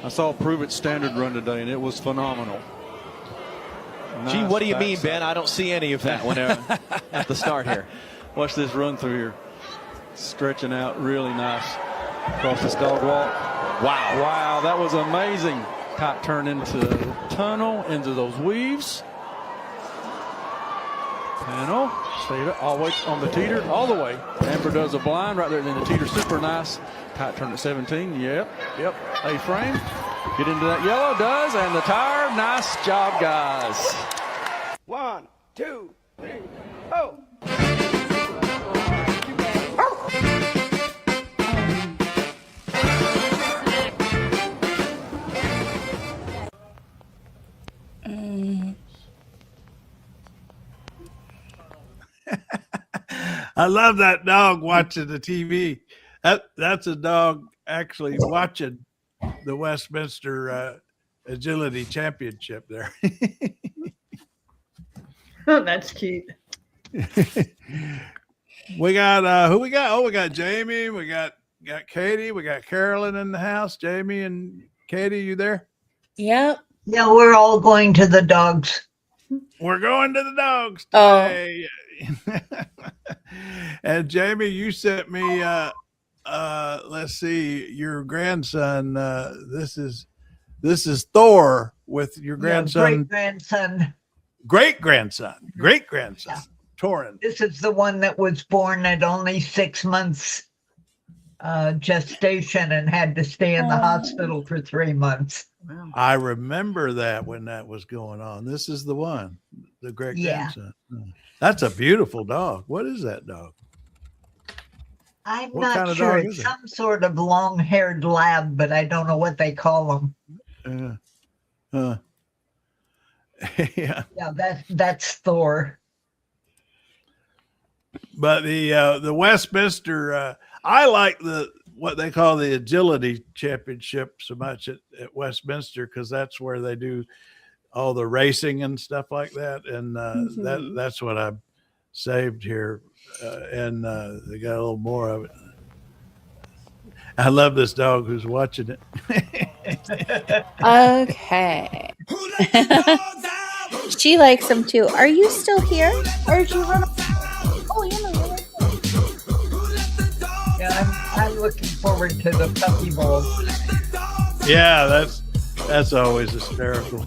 I saw Prove It Standard run today, and it was phenomenal. Nice. Gee, what do you mean, Ben? I don't see any of that when at the start here. Watch this run through here. Stretching out really nice. Across this dog walk. Wow. Wow, that was amazing. Kite turn into the tunnel, into those weaves. Panel. Stayed up all the way on the teeter, all the way. Amber does a blind right there, and then the teeter super nice. Kite turn at 17. Yep. A-frame. Get into that yellow, does, and the tire. Nice job, guys. 1, 2, 3, oh. I love that dog watching the TV. That's a dog actually watching the Westminster Agility Championship there. Oh, that's cute. We got who we got? Oh, we got Jamie. We got Katie. We got Carolyn in the house. Jamie and Katie, you there? Yep. Yeah, we're all going to the dogs. We're going to the dogs today. And Jamie, you sent me let's see, your grandson. This is Thor with your grandson. Great grandson. Yeah. Torin. This is the one that was born at only 6 months gestation and had to stay in the hospital for 3 months. I remember that when that was going on. This is the one, the great grandson. That's a beautiful dog. What is that dog? I'm not sure. It's some sort of long-haired lab, but I don't know what they call them. Yeah, that's Thor. But the Westminster, I like what they call the Agility Championship so much at Westminster, because that's where they do all the racing and stuff like that, and that's what I saved here, and they got a little more of it. I love this dog who's watching it. Okay. She likes them too. Are you still here, or did you run? Oh, you're not. Yeah, I'm looking forward to the puppy bowl. Yeah, that's always hysterical.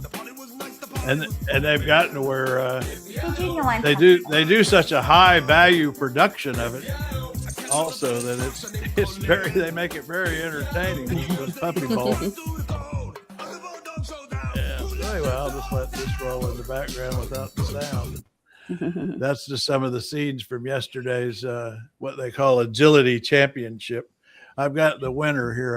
And they've gotten to where they do such a high value production of it, also, that it's very, they make it very entertaining with puppy bowl. Yeah. So anyway, I'll just let this roll in the background without the sound. That's just some of the scenes from yesterday's what they call Agility Championship. I've got the winner here.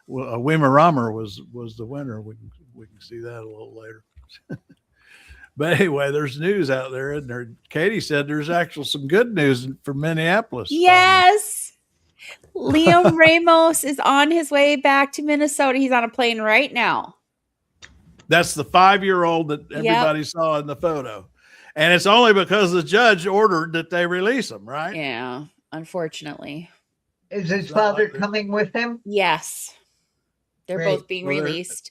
Weimaraner was the winner. We can see that a little later. But anyway, there's news out there, isn't there? Katie said there's actually some good news from Minneapolis. Yes. Liam Ramos is on his way back to Minnesota. He's on a plane right now. That's the 5-year-old that everybody saw in the photo. And it's only because the judge ordered that they release him, right? Yeah, unfortunately. Is his father coming with him? Yes. They're both being released.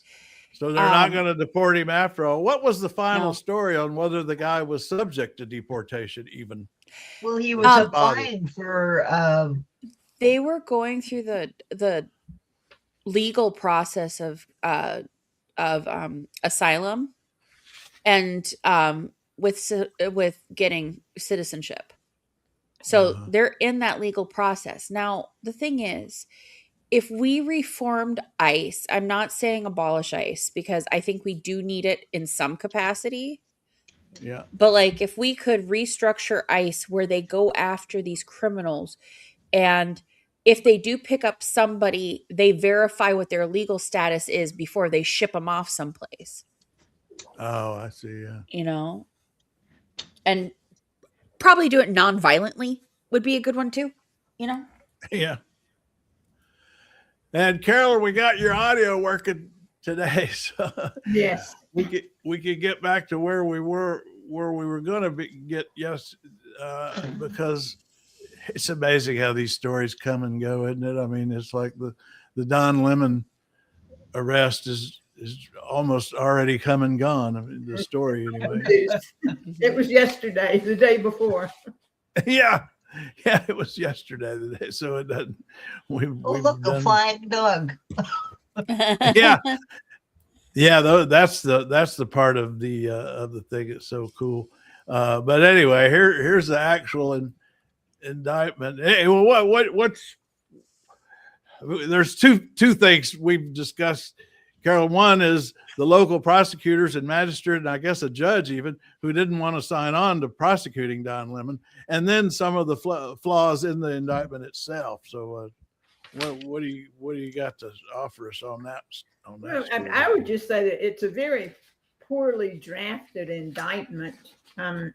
So they're not going to deport him after all. What was the final story on whether the guy was subject to deportation even? Well, he was applying for... They were going through the legal process of asylum and with getting citizenship. So they're in that legal process. Now, the thing is, if we reformed ICE, I'm not saying abolish ICE, because I think we do need it in some capacity. Yeah. But like, if we could restructure ICE where they go after these criminals, and if they do pick up somebody, they verify what their legal status is before they ship them off someplace. Oh, I see. Yeah. You know, and probably do it non-violently would be a good one too, you know? Yeah. And Carolyn, we got your audio working today. So yes, we could get back to where we were going to get. Yes. Because It's amazing how these stories come and go, isn't it? I mean, it's like the Don Lemon arrest is almost already come and gone. I mean, the story anyway. It was yesterday, the day before. Yeah, it was yesterday. The day, so it doesn't. Look, a flying dog. Yeah. Though that's the part of the thing that's so cool. But anyway, here's the actual indictment. Hey, well, what's there's two things we've discussed, Carol. One is the local prosecutors and magistrate, and I guess a judge even, who didn't want to sign on to prosecuting Don Lemon, and then some of the flaws in the indictment itself. So, what do you got to offer us on that? Well, I would just say that it's a very poorly drafted indictment, and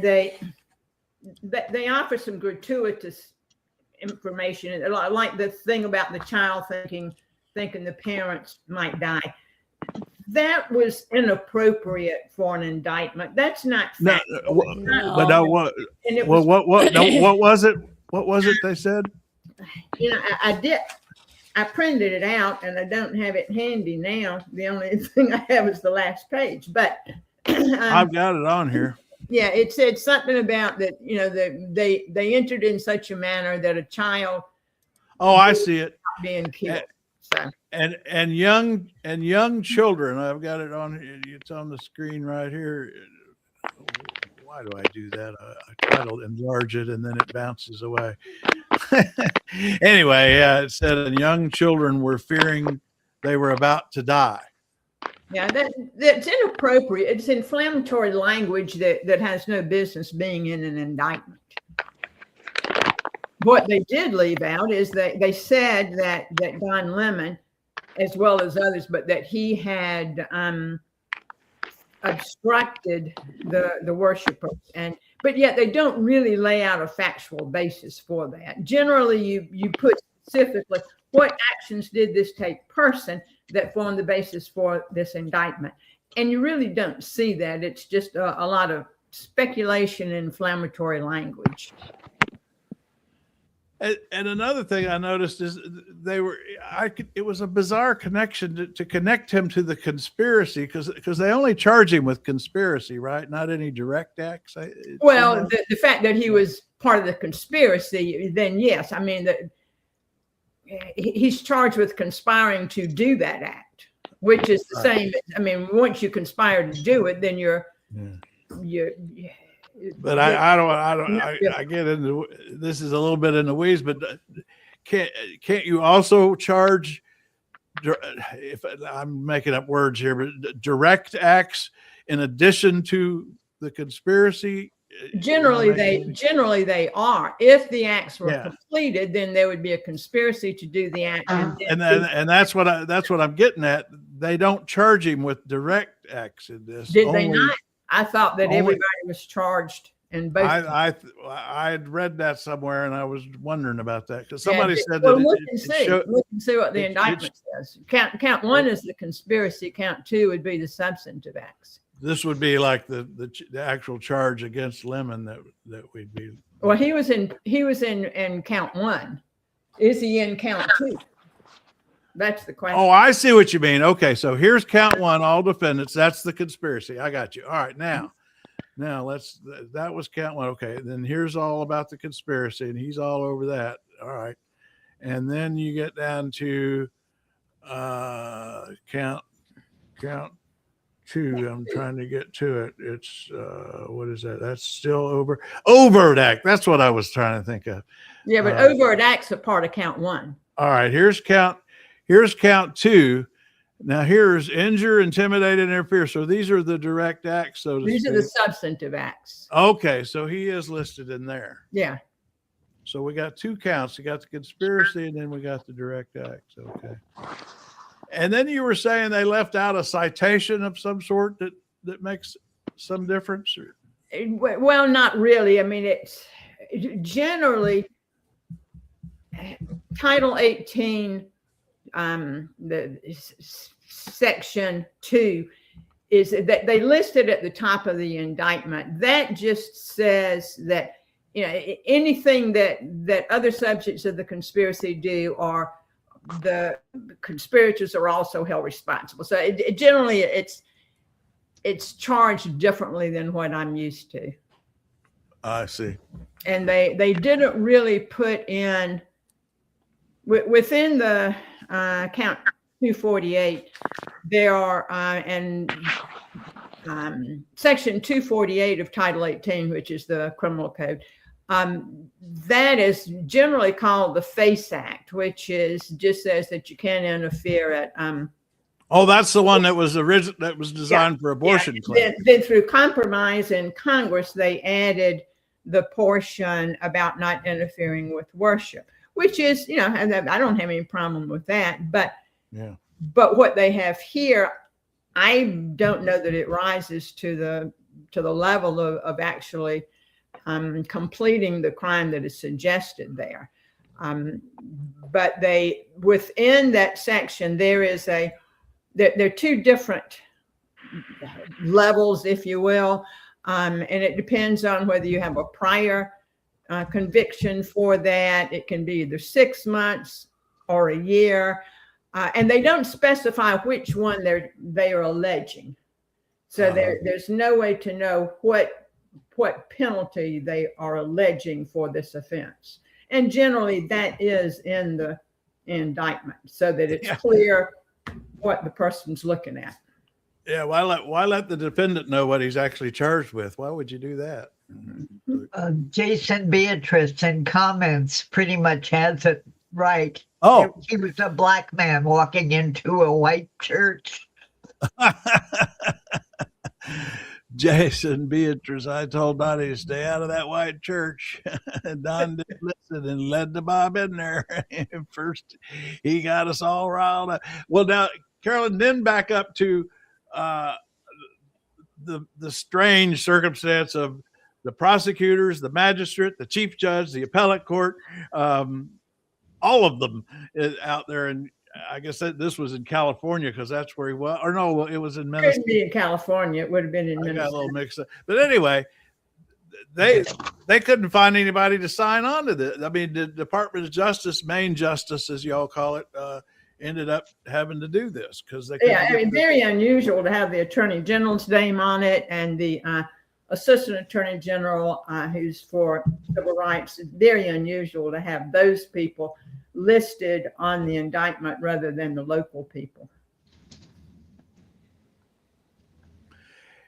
they offer some gratuitous information, like the thing about the child thinking the parents might die. That was inappropriate for an indictment. That's not fact. What was it? What was it they said? You know, I printed it out and I don't have it handy now. The only thing I have is the last page, but I've got it on here. Yeah, it said something about that, you know, they entered in such a manner that a child. Oh, I see it. Being killed. So. And young children. I've got it on. It's on the screen right here. Why do I do that? I try to enlarge it and then it bounces away. Anyway, yeah, it said young children were fearing they were about to die. Yeah, that's inappropriate. It's inflammatory language that has no business being in an indictment. What they did leave out is that they said that Don Lemon, as well as others, but that he had obstructed the worshipers, but yet they don't really lay out a factual basis for that. Generally, you put specifically what actions did this take person that formed the basis for this indictment, and you really don't see that. It's just a lot of speculation and inflammatory language. And another thing I noticed is it was a bizarre connection to connect him to the conspiracy because they only charge him with conspiracy, right? Not any direct acts. Well, the fact that he was part of the conspiracy, then yes. I mean, he's charged with conspiring to do that act, which is the same. I mean, once you conspire to do it, then you're. But I get into this is a little bit in the weeds, but can't you also charge, if I'm making up words here, but direct acts in addition to the conspiracy? Generally they are. If the acts were completed, then there would be a conspiracy to do the act. And that's what I'm getting at. They don't charge him with direct acts in this. Did they not? I thought that everybody was charged in both. I'd read that somewhere, and I was wondering about that because somebody said that. Look and see what the indictment says. Count one is the conspiracy. Count two would be the substantive acts. This would be like the actual charge against Lemon that we'd be. Well, he was in count one. Is he in count two? That's the question. Oh, I see what you mean. Okay, so here's count one, all defendants. That's the conspiracy. I got you. All right, now that was count one. Okay, then here's all about the conspiracy, and he's all over that. All right, and then you get down to count two. I'm trying to get to it. It's what is that? That's still overt act. That's what I was trying to think of. Yeah, but overt acts are part of count one. All right, here's count two. Now here's injure, intimidate, and interfere. So these are the direct acts. So these are the substantive acts. Okay, so he is listed in there. Yeah. So we got two counts. We got the conspiracy, and then we got the direct acts. Okay. And then you were saying they left out a citation of some sort that makes some difference? Well, not really. I mean, it's generally Title 18, the Section 2, is that they listed at the top of the indictment. That just says that anything that other subjects of the conspiracy do, or the conspirators are also held responsible. So generally it's charged differently than what I'm used to. I see. And they didn't really put in within the count 248. There are and section 248 of Title 18, which is the criminal code. That is generally called the FACE Act, which just says that you can't interfere at. Oh, that's the one that was designed for abortion claims. Then through compromise in Congress, they added the portion about not interfering with worship, which is, I don't have any problem with that. But what they have here, I don't know that it rises to the level of actually completing the crime that is suggested there. But within that section, there are two different levels, if you will. And it depends on whether you have a prior conviction for that. It can be either 6 months or a year. And they don't specify which one they are alleging. So there's no way to know what penalty they are alleging for this offense. And generally that is in the indictment, so that it's clear what the person's looking at. Yeah, why let the defendant know what he's actually charged with? Why would you do that? Jason Beatrice in comments pretty much has it right. Oh, he was a black man walking into a white church. Jason Beatrice, I told Donnie to stay out of that white church. Don didn't listen and led the Bob in there. First, he got us all riled up. Well, now, Carolyn, then back up to the strange circumstance of the prosecutors, the magistrate, the chief judge, the appellate court, all of them out there. And I guess this was in California, because that's where he was. Or no, it was in Minnesota. It couldn't be in California. It would have been in Minnesota. I got a little mixed up. But anyway, they couldn't find anybody to sign on to this. I mean, the Department of Justice, Main Justice, as y'all call it, ended up having to do this because they. Yeah, I mean, very unusual to have the Attorney General's name on it, and the Assistant Attorney General, who's for civil rights. It's very unusual to have those people listed on the indictment rather than the local people.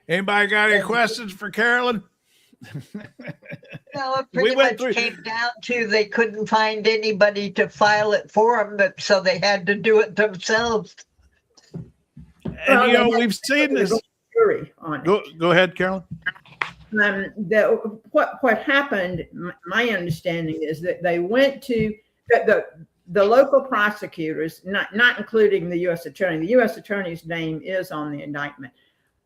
Anybody got any questions for Carolyn? No, it pretty much came down to they couldn't find anybody to file it for them, so they had to do it themselves. And we've seen this. Go ahead, Carolyn. What happened, my understanding is that they went to the local prosecutors, not including the U.S. attorney. The U.S. attorney's name is on the indictment,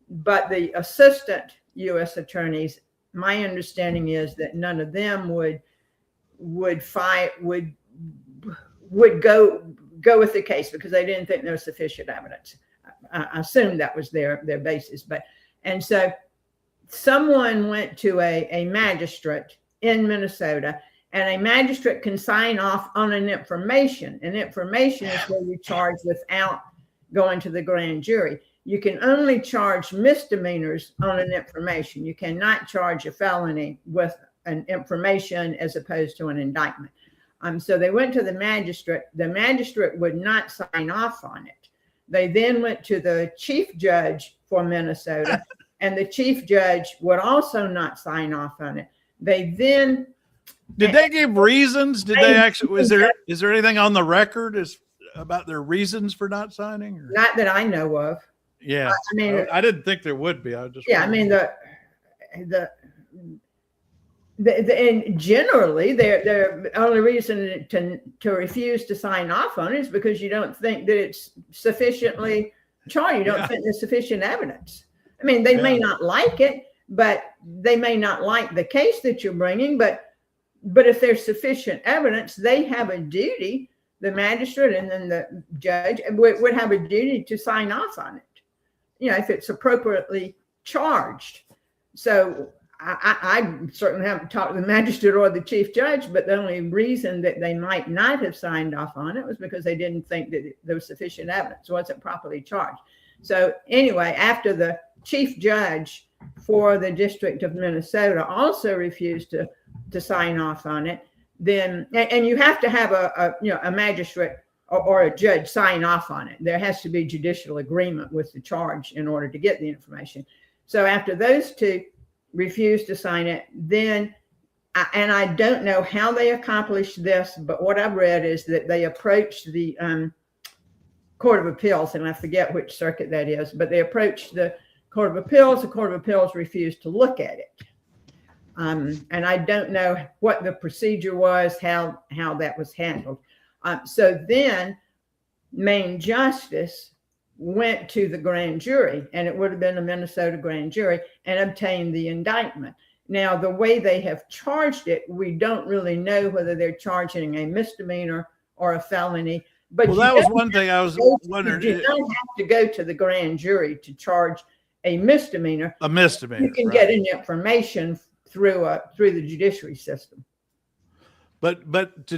but the assistant U.S. attorneys, my understanding is that none of them would go with the case because they didn't think there was sufficient evidence. I assume that was their basis, and so someone went to a magistrate in Minnesota, and a magistrate can sign off on an information. And information is where you charge without going to the grand jury. You can only charge misdemeanors on an information. You cannot charge a felony with an information as opposed to an indictment. So they went to the magistrate. The magistrate would not sign off on it. They then went to the chief judge for Minnesota, and the chief judge would also not sign off on it. They then did they give reasons? Did they actually? Is there anything on the record about their reasons for not signing? Or? Not that I know of. Yeah, I mean, I didn't think there would be. I just I mean and generally the only reason to refuse to sign off on it is because you don't think that it's sufficiently charged. You don't think there's sufficient evidence. I mean, they may not like it, but they may not like the case that you're bringing. But if there's sufficient evidence, they have a duty. The magistrate and then the judge would have a duty to sign off on it. If it's appropriately charged. So I certainly haven't talked to the magistrate or the chief judge, but the only reason that they might not have signed off on it was because they didn't think that there was sufficient evidence, wasn't properly charged. So anyway, after the chief judge for the District of Minnesota also refused to sign off on it, then, and you have to have a magistrate or a judge sign off on it. There has to be judicial agreement with the charge in order to get the information. So after those two refused to sign it, then, and I don't know how they accomplished this, but what I've read is that they approached the Court of Appeals, and I forget which circuit that is, but they approached the Court of Appeals. The Court of Appeals refused to look at it. And I don't know what the procedure was, how that was handled. So then Main Justice went to the grand jury, and it would have been a Minnesota grand jury, and obtained the indictment. Now, the way they have charged it, we don't really know whether they're charging a misdemeanor or a felony. But well, that was one thing I was wondering. You don't have to go to the grand jury to charge a misdemeanor. A misdemeanor. You can get an information through the judiciary system. But to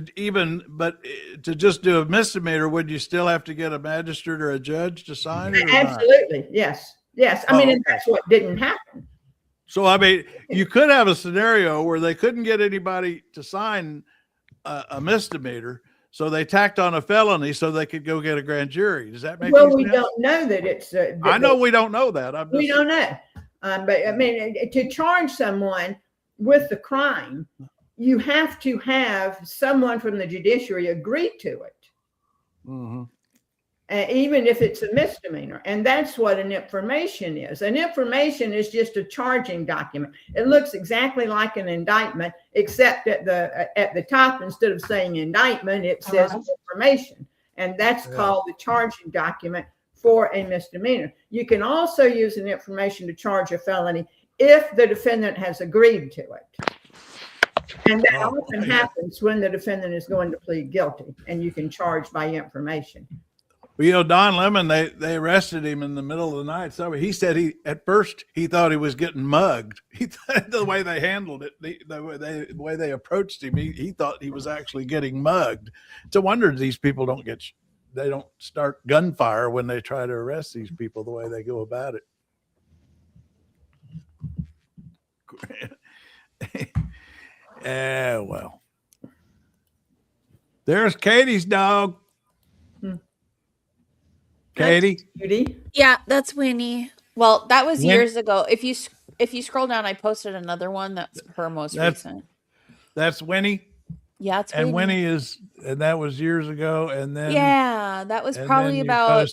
just do a misdemeanor, would you still have to get a magistrate or a judge to sign it? Absolutely, not? Yes. I mean, and that's what didn't happen. So I mean, you could have a scenario where they couldn't get anybody to sign a misdemeanor, so they tacked on a felony so they could go get a grand jury. Does that make sense? Well, we don't know that it's. I know we don't know that. We don't know, but I mean, to charge someone with the crime, you have to have someone from the judiciary agree to it, even if it's a misdemeanor. And that's what an information is. An information is just a charging document. It looks exactly like an indictment, except at the top, instead of saying indictment, it says information. And that's called the charging document for a misdemeanor. You can also use an information to charge a felony if the defendant has agreed to it. And that often happens when the defendant is going to plead guilty, and you can charge by information. Well, Don Lemon, they arrested him in the middle of the night. So he said at first he thought he was getting mugged. He thought the way they handled it, the way they approached him, he thought he was actually getting mugged. It's a wonder these people they don't start gunfire when they try to arrest these people the way they go about it. Well, there's Katie's dog. Katie? Yeah, that's Winnie. Well, that was years ago. If you scroll down, I posted another one that's her most recent. That's Winnie? Yeah, it's and Winnie and that was years ago. And then that was probably about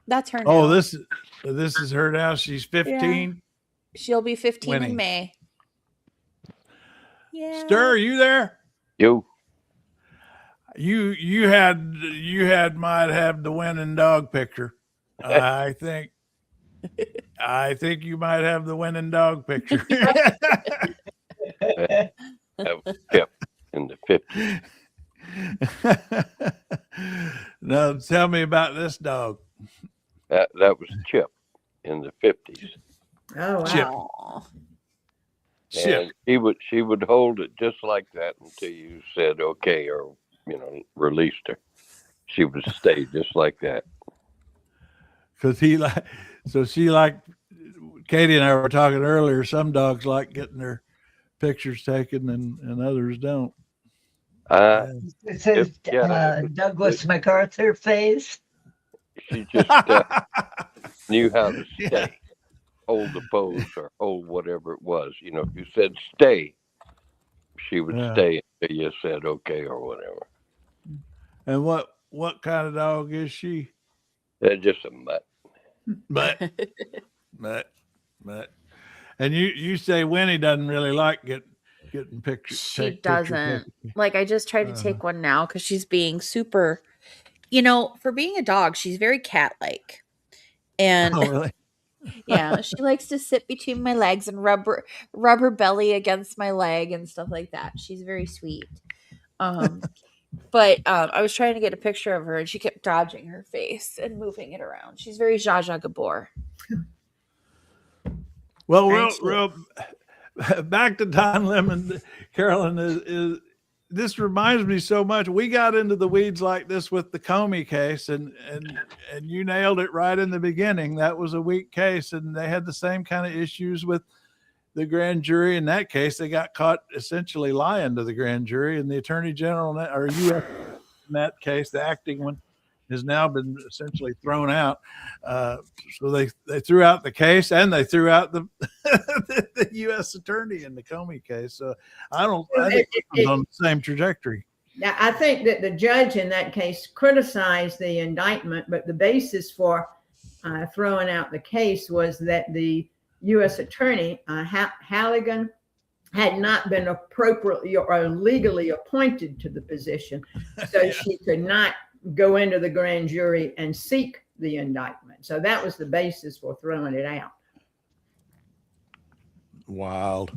that's her now. Oh, this is her now. She's 15. Yeah. She'll be 15 Winnie. in May. Yeah. Stir, are you there? Yo. You might have the winning dog picture. I think you might have the winning dog picture. That was Chip in the 50s. Now tell me about this dog. That was Chip in the 50s. Oh, wow. Chip. And she would hold it just like that until you said okay or released her. She would stay just like that. Because Katie and I were talking earlier, some dogs like getting their pictures taken and others don't. It says Douglas MacArthur face. She just knew how to stay, hold the pose or hold whatever it was. If you said stay, she would stay until you said okay or whatever. And what kind of dog is she? Just a mutt. Mutt. And you say Winnie doesn't really like getting pictures. She doesn't. Like, I just tried to take one now because she's being super, for being a dog, she's very cat-like. And oh, really? Yeah, she likes to sit between my legs and rub her belly against my leg and stuff like that. She's very sweet. But I was trying to get a picture of her and she kept dodging her face and moving it around. She's very Zsa Zsa Gabor. Well, Thanks. real back to Don Lemon, Carolyn, is this reminds me so much. We got into the weeds like this with the Comey case, and you nailed it right in the beginning. That was a weak case, and they had the same kind of issues with the grand jury. In that case, they got caught essentially lying to the grand jury, and the attorney general, or U.S. in that case, the acting one, has now been essentially thrown out. So they threw out the case, and they threw out the the U.S. attorney in the Comey case. So I think it's on the same trajectory. Now, I think that the judge in that case criticized the indictment, but the basis for throwing out the case was that the U.S. attorney, Halligan, had not been appropriately or legally appointed to the position. So she could not go into the grand jury and seek the indictment. So that was the basis for throwing it out. Wild.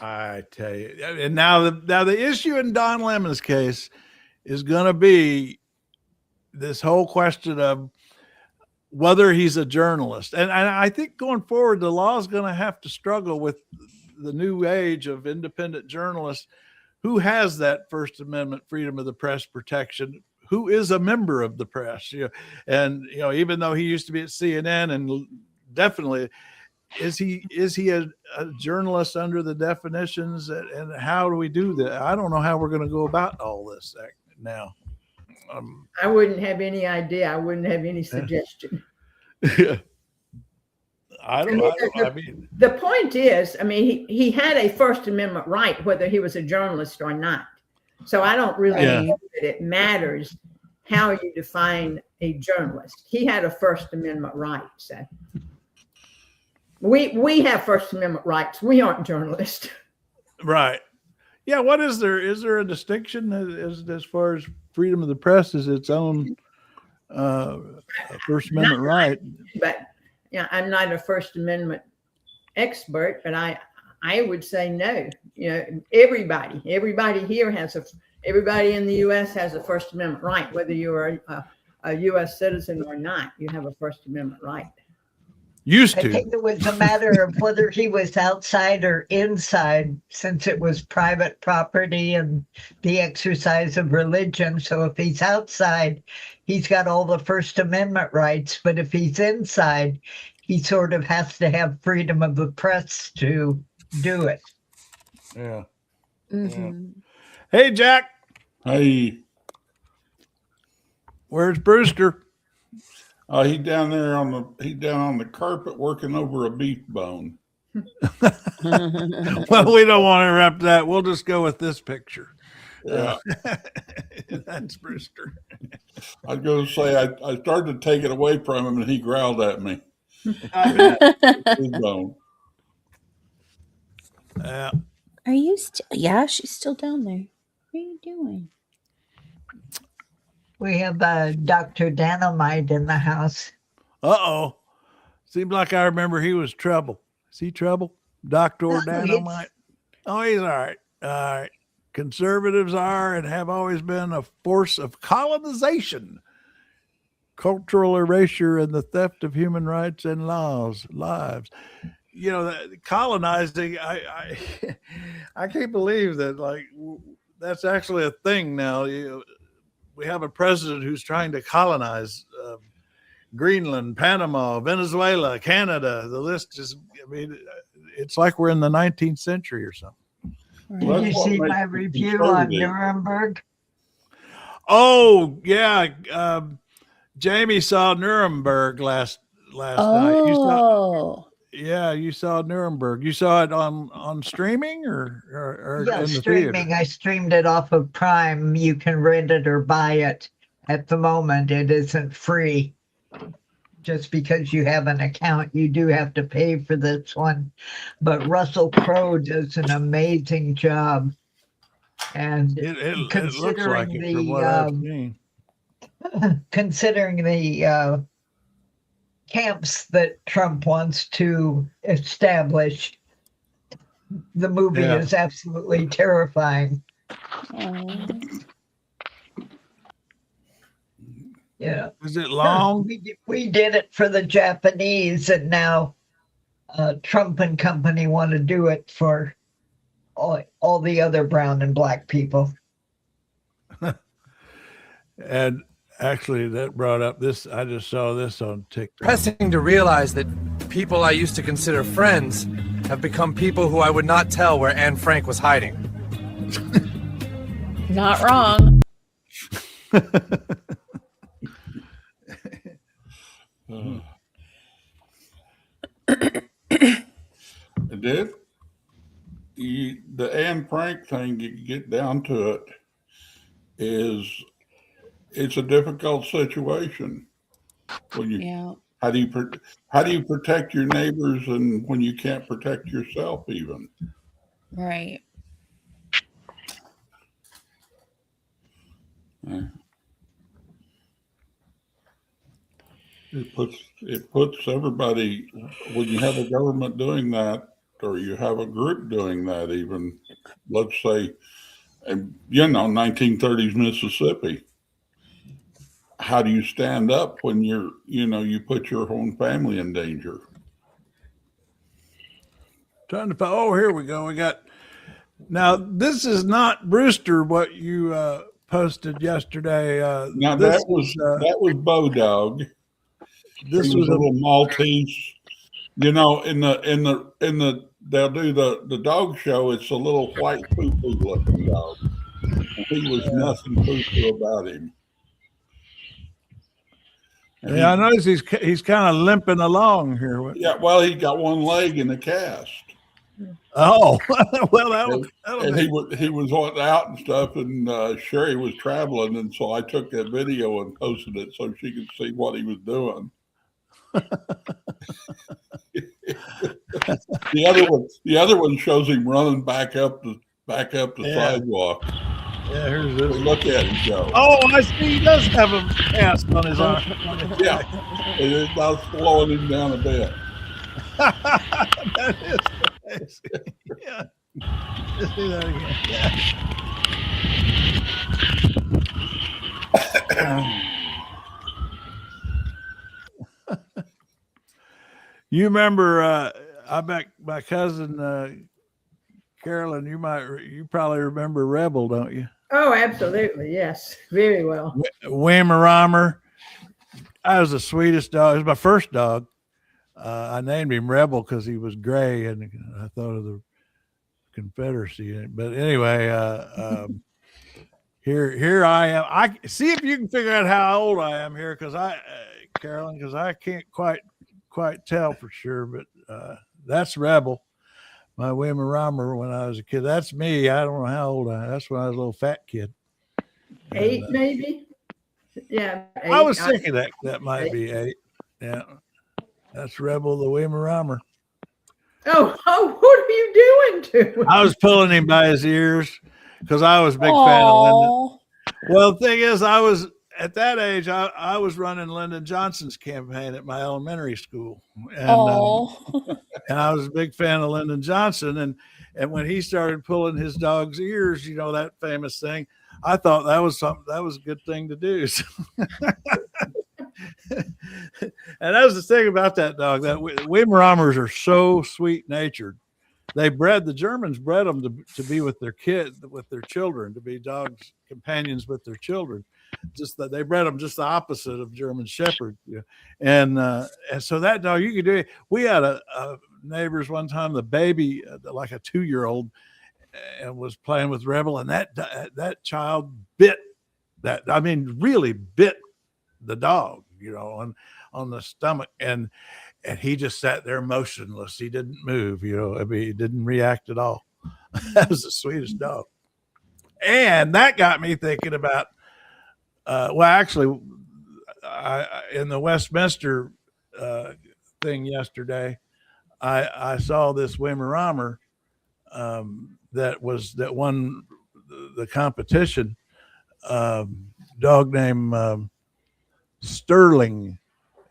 I tell you. And now the issue in Don Lemon's case is going to be this whole question of whether he's a journalist. And I think going forward, the law is going to have to struggle with the new age of independent journalists. Who has that First Amendment freedom of the press protection? Who is a member of the press? And even though he used to be at CNN, and definitely, is he a journalist under the definitions? And how do we do that? I don't know how we're going to go about all this now. I wouldn't have any idea. I wouldn't have any suggestion. I mean, the point is, he had a First Amendment right, whether he was a journalist or not. So I don't really think that it matters how you define a journalist. He had a First Amendment right. So we have First Amendment rights. We aren't journalists. Right. Yeah. What is there? Is there a distinction as far as freedom of the press is its own First Amendment right? But I'm not a First Amendment expert, but I would say no. Everybody here everybody in the U.S. has a First Amendment right, whether you're a U.S. citizen or not. You have a First Amendment right. Used to. I think it was a matter of whether he was outside or inside, since it was private property and the exercise of religion. So if he's outside, he's got all the First Amendment rights. But if he's inside, he sort of has to have freedom of the press to do it. Yeah. Mm-hmm. Hey, Jack. Hey. Where's Brewster? He's down there on the carpet working over a beef bone. Well, we don't want to interrupt that. We'll just go with this picture. Yeah. That's Brewster. I was going to say, I started to take it away from him, and he growled at me. Beef bone. Yeah. Are you still? Yeah, she's still down there. What are you doing? We have Dr. Dynamite in the house. Uh-oh. Seems like I remember he was trouble. Is he trouble? Dr. Dynamite? Oh, he's all right. All right. Conservatives are and have always been a force of colonization, cultural erasure, and the theft of human rights and lives. Colonizing, I can't believe that, that's actually a thing now. We have a president who's trying to colonize Greenland, Panama, Venezuela, Canada. The list is, it's like we're in the 19th century or something. Did you see my review on Nuremberg? Oh, yeah. Jamie saw Nuremberg last night. You saw Nuremberg. You saw it on streaming or yeah, in the streaming. theater? I streamed it off of Prime. You can rent it or buy it. At the moment, it isn't free. Just because you have an account, you do have to pay for this one. But Russell Crowe does an amazing job. And it looks like it from what I've seen. Considering the camps that Trump wants to establish, the movie is absolutely terrifying. Yeah. Is it long? We did it for the Japanese, and now Trump and company want to do it for all the other brown and black people. And actually, that brought up this. I just saw this on TikTok. Pressing to realize that people I used to consider friends have become people who I would not tell where Anne Frank was hiding. Not wrong. Did the Anne Frank thing, you get down to it, it's a difficult situation. When you, how do you protect your neighbors, and when you can't protect yourself even? Right. It puts everybody, when you have a government doing that, or you have a group doing that, even, let's say, 1930s Mississippi. How do you stand up when you put your own family in danger? Trying to find. Oh, here we go. We got. Now, this is not Brewster. What you posted yesterday. Now that was Bodog. This was a little Maltese. In the they'll do the dog show. It's a little white poo-poo looking dog. He was nothing poo-poo about him. And I notice he's kind of limping along here. Yeah, well, he got one leg in a cast. Oh, well, he was out and stuff, and Sherry was traveling, and so I took that video and posted it so she could see what he was doing. The other one shows him running back up the sidewalk. Yeah, here's this. Look at him go. Oh, I see. He does have a cast on his arm. Yeah, it's not slowing him down a bit. That is crazy. Yeah. Let's do that again. You remember? I bet my cousin Carolyn. You probably remember Rebel, don't you? Oh, absolutely. Yes. Very well. Weimaraner. I was the sweetest dog. It was my first dog. I named him Rebel because he was gray, and I thought of the Confederacy. But anyway, here I am. I see if you can figure out how old I am here, Carolyn, because I can't quite tell for sure. But that's Rebel. My Weimaraner when I was a kid. That's me. I don't know how old I am. That's when I was a little fat kid. 8, maybe? Yeah. 8. I was thinking that might be 8. Yeah. That's Rebel the Weimaraner. Oh, what are you doing to him? I was pulling him by his ears because I was a big fan of Lyndon. Well, the thing is, I was at that age, I was running Lyndon Johnson's campaign at my elementary school. And I was a big fan of Lyndon Johnson. And when he started pulling his dog's ears, that famous thing, I thought that was a good thing to do. And that was the thing about that dog, that Weimaraners are so sweet natured. The Germans bred them to be with their kids, with their children, to be dogs, companions with their children. Just that they bred them just the opposite of German Shepherd. And so that dog, you could do it. We had a neighbors one time, the baby, like a 2-year-old, and was playing with Rebel, and that child really bit the dog, on the stomach, and he just sat there motionless. He didn't move, he didn't react at all. That was the sweetest dog. And that got me thinking about, actually, in the Westminster thing yesterday, I saw this Weimaraner that won the competition. Dog named Sterling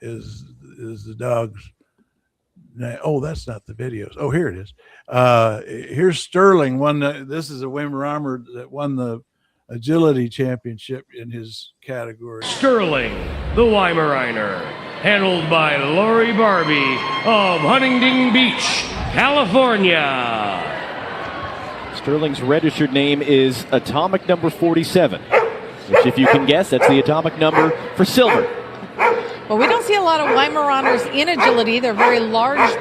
is the dog's name. Oh, that's not the videos. Oh, here it is. Here's Sterling. This is a Weimaraner that won the Agility Championship in his category. Sterling, the Weimaraner, handled by Lori Barbie of Huntington Beach, California. Sterling's registered name is atomic number 47, which, if you can guess, that's the atomic number for silver. Well, we don't see a lot of Weimaraners in agility. They're very large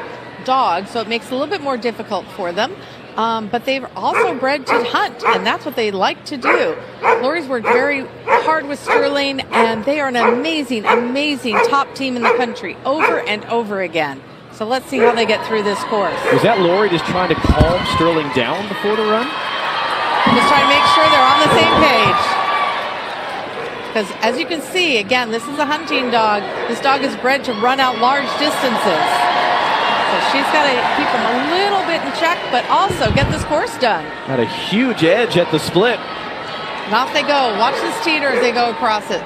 dogs, so it makes it a little bit more difficult for them. But they've also bred to hunt, and that's what they like to do. Lori's worked very hard with Sterling, and they are an amazing, amazing top team in the country over and over again. So let's see how they get through this course. Was that Lori just trying to calm Sterling down before the run? Just trying to make sure they're on the same page. Because as you can see, again, this is a hunting dog. This dog is bred to run out large distances. So she's got to keep them a little bit in check, but also get this course done. Got a huge edge at the split. And off they go. Watch this teeter as they go across it.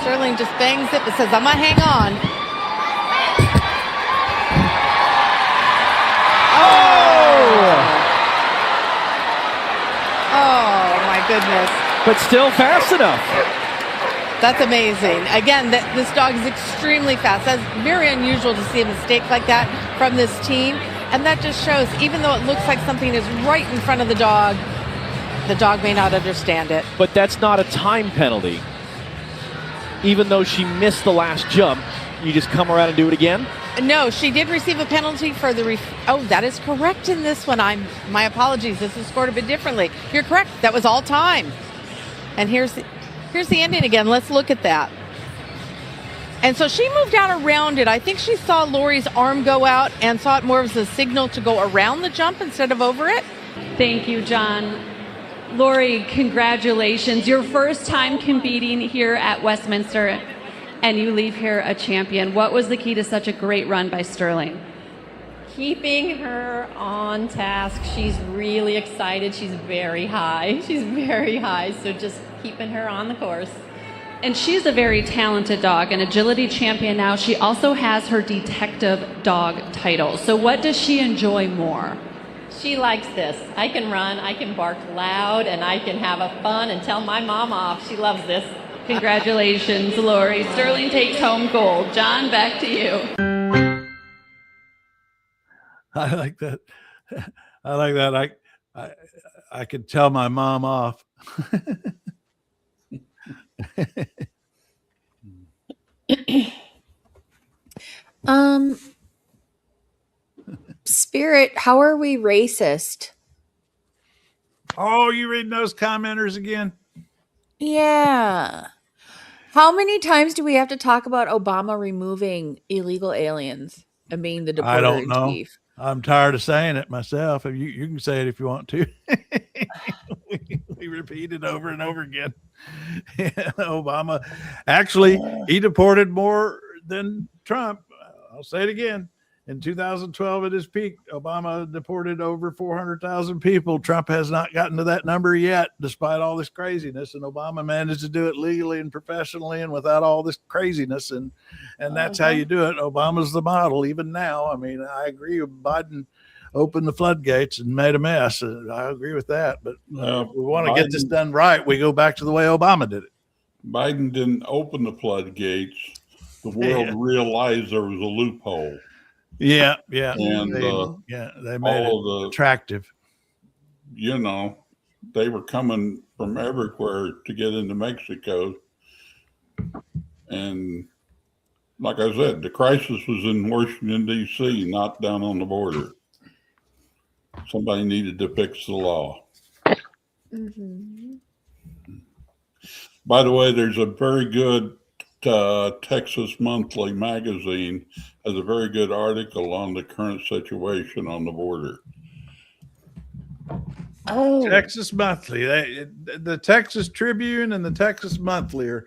Sterling just bangs it, but says, I'm going to hang on. Oh, my goodness. But still fast enough. That's amazing. Again, this dog is extremely fast. That's very unusual to see a mistake like that from this team. And that just shows, even though it looks like something is right in front of the dog may not understand it. But that's not a time penalty. Even though she missed the last jump, you just come around and do it again? No, she did receive a penalty for the oh, that is correct in this one. My apologies. This is scored a bit differently. You're correct. That was all time. And here's the ending again. Let's look at that. And so she moved out around it. I think she saw Lori's arm go out and saw it more as a signal to go around the jump instead of over it. Thank you, John. Lori, congratulations. Your first time competing here at Westminster, and you leave here a champion. What was the key to such a great run by Sterling? Keeping her on task. She's really excited. She's very high. So just keeping her on the course. And she's a very talented dog, an agility champion now. She also has her detective dog title. So what does she enjoy more? She likes this. I can run, I can bark loud, and I can have a fun and tell my mom off. She loves this. Congratulations, Lori. Sterling takes home gold. John, back to you. I like that. I could tell my mom off. Spirit, how are we racist? Oh, you reading those commenters again? Yeah. How many times do we have to talk about Obama removing illegal aliens and being the deporter I don't in know. chief? I'm tired of saying it myself. You can say it if you want to. we repeat it over and over again. Obama, actually, he deported more than Trump. I'll say it again. In 2012, at his peak, Obama deported over 400,000 people. Trump has not gotten to that number yet, despite all this craziness. And Obama managed to do it legally and professionally and without all this craziness. And that's how you do it. Obama's the model, even now. I mean, I agree with Biden opened the floodgates and made a mess. I agree with that. But if we want to get this done right, we go back to the way Obama did it. Biden didn't open the floodgates. The world realized there was a loophole. Yeah. And they made it attractive. You know, they were coming from everywhere to get into Mexico. And like I said, the crisis was in Washington, D.C., not down on the border. Somebody needed to fix the law. Mm-hmm. By the way, there's a very good Texas Monthly magazine has a very good article on the current situation on the border. Oh, Texas Monthly, the Texas Tribune and the Texas Monthly are,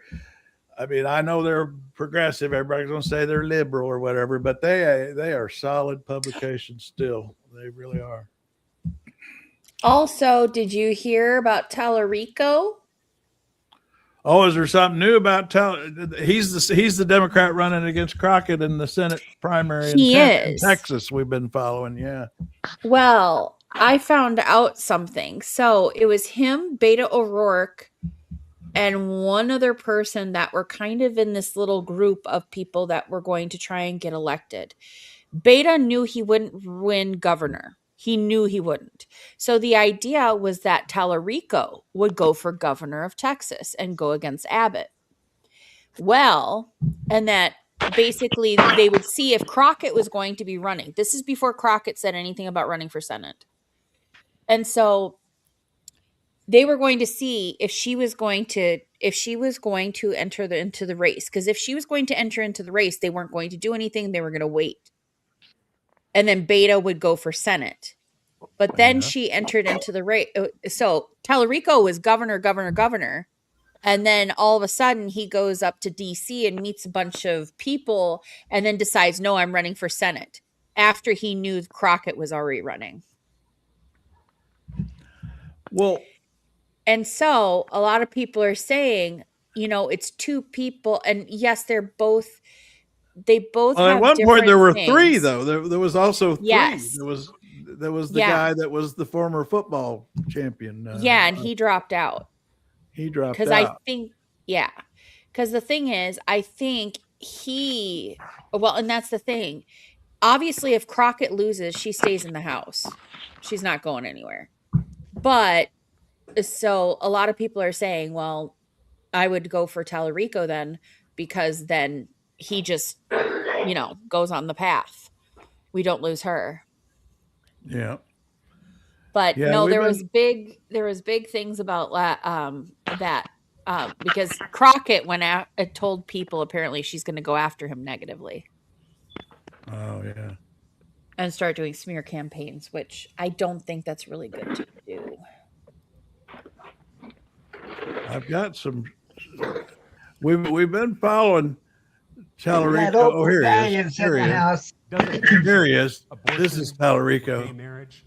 I mean, I know they're progressive. Everybody's going to say they're liberal or whatever, but they are solid publications still. They really are. also, did you hear about Tallerico? Oh, is there something new about he's the Democrat running against Crockett in the Senate primary in Texas we've been following, yeah. Well, I found out something. So it was him, Beto O'Rourke, and one other person that were kind of in this little group of people that were going to try and get elected. Beta knew he wouldn't win governor. He knew he wouldn't. So the idea was that Tallerico would go for governor of Texas and go against Abbott. Well, and that basically they would see if Crockett was going to be running. This is before Crockett said anything about running for Senate. And so they were going to see if she was going to enter into the race. Because if she was going to enter into the race, they weren't going to do anything. They were going to wait. And then Beta would go for Senate. But then she entered into the race. So Tallerico was governor. And then all of a sudden he goes up to DC and meets a bunch of people and then decides, no, I'm running for Senate, after he knew Crockett was already running. Well, and so a lot of people are saying, it's two people. And yes, they both well, have at one point there were things. three, though. There was also three. Yes. There was the guy that was the former football champion. And he dropped out. Because I think, because the thing is, I think and that's the thing. Obviously, if Crockett loses, she stays in the House. She's not going anywhere. But so a lot of people are saying, well, I would go for Tallerico then, because then he just, goes on the path. We don't lose her. Yeah. But no, there was big things about that because Crockett went out and told people apparently she's going to go after him negatively. Oh yeah. And start doing smear campaigns, which I don't think that's really good to do. I've got some. We've been following Tallerico. Oh, here he is. Here he is. This is Tallerico. Marriage,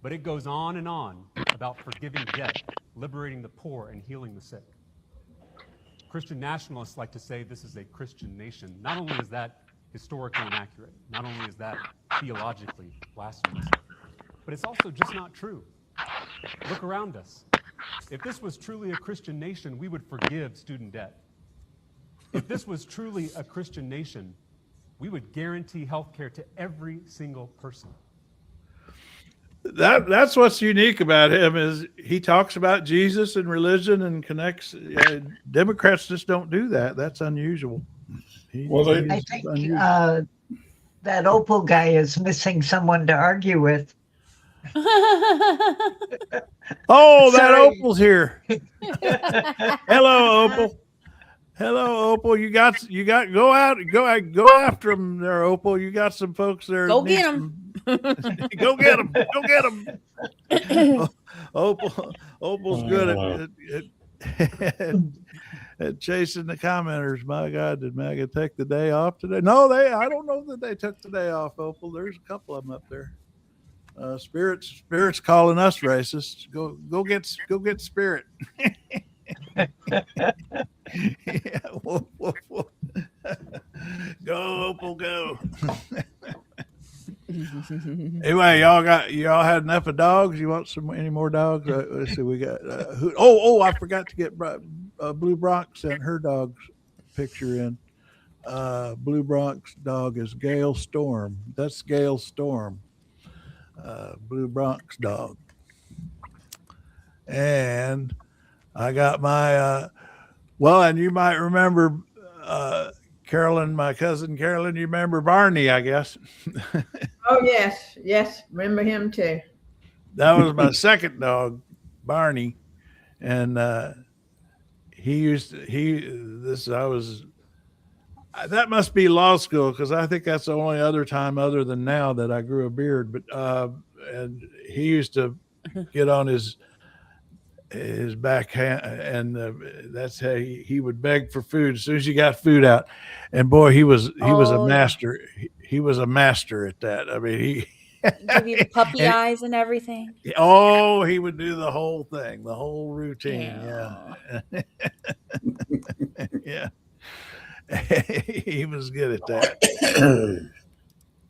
but it goes on and on about forgiving debt, liberating the poor, and healing the sick. Christian nationalists like to say this is a Christian nation. Not only is that historically inaccurate, not only is that theologically blasphemous, but it's also just not true. Look around us. If this was truly a Christian nation, we would forgive student debt. If this was truly a Christian nation, we would guarantee health care to every single person. That's what's unique about him, is he talks about Jesus and religion and connects. Democrats just don't do that. That's unusual. I think that Opal guy is missing someone to argue with. Oh, that Opal's here. Hello, Opal. Hello, Opal. You got go after them there, Opal. You got some folks there. Go get them. Go get them. Go get them. Opal's good at chasing the commenters. My God, did MAGA take the day off today? No, I don't know that they took the day off, Opal. There's a couple of them up there. Spirit's calling us racists. Go get Spirit. Yeah, woof, woof, woof. Go, Opal, go. Anyway, y'all had enough of dogs. You want any more dogs? Let's see. We got I forgot to get Blue Bronx sent her dog's picture in. Blue Bronx dog is Gale Storm. That's Gale Storm. Blue Bronx dog. And I got my and you might remember Carolyn, my cousin Carolyn. You remember Barney, I guess. Oh yes, remember him too. That was my second dog, Barney, and that must be law school, because I think that's the only other time other than now that I grew a beard. But and he used to get on his backhand, and that's how he would beg for food as soon as you got food out. And boy, he was a master. He was a master at that. I mean, he give you the puppy eyes and everything. Oh, he would do the whole thing, the whole routine. Yeah. He was good at that.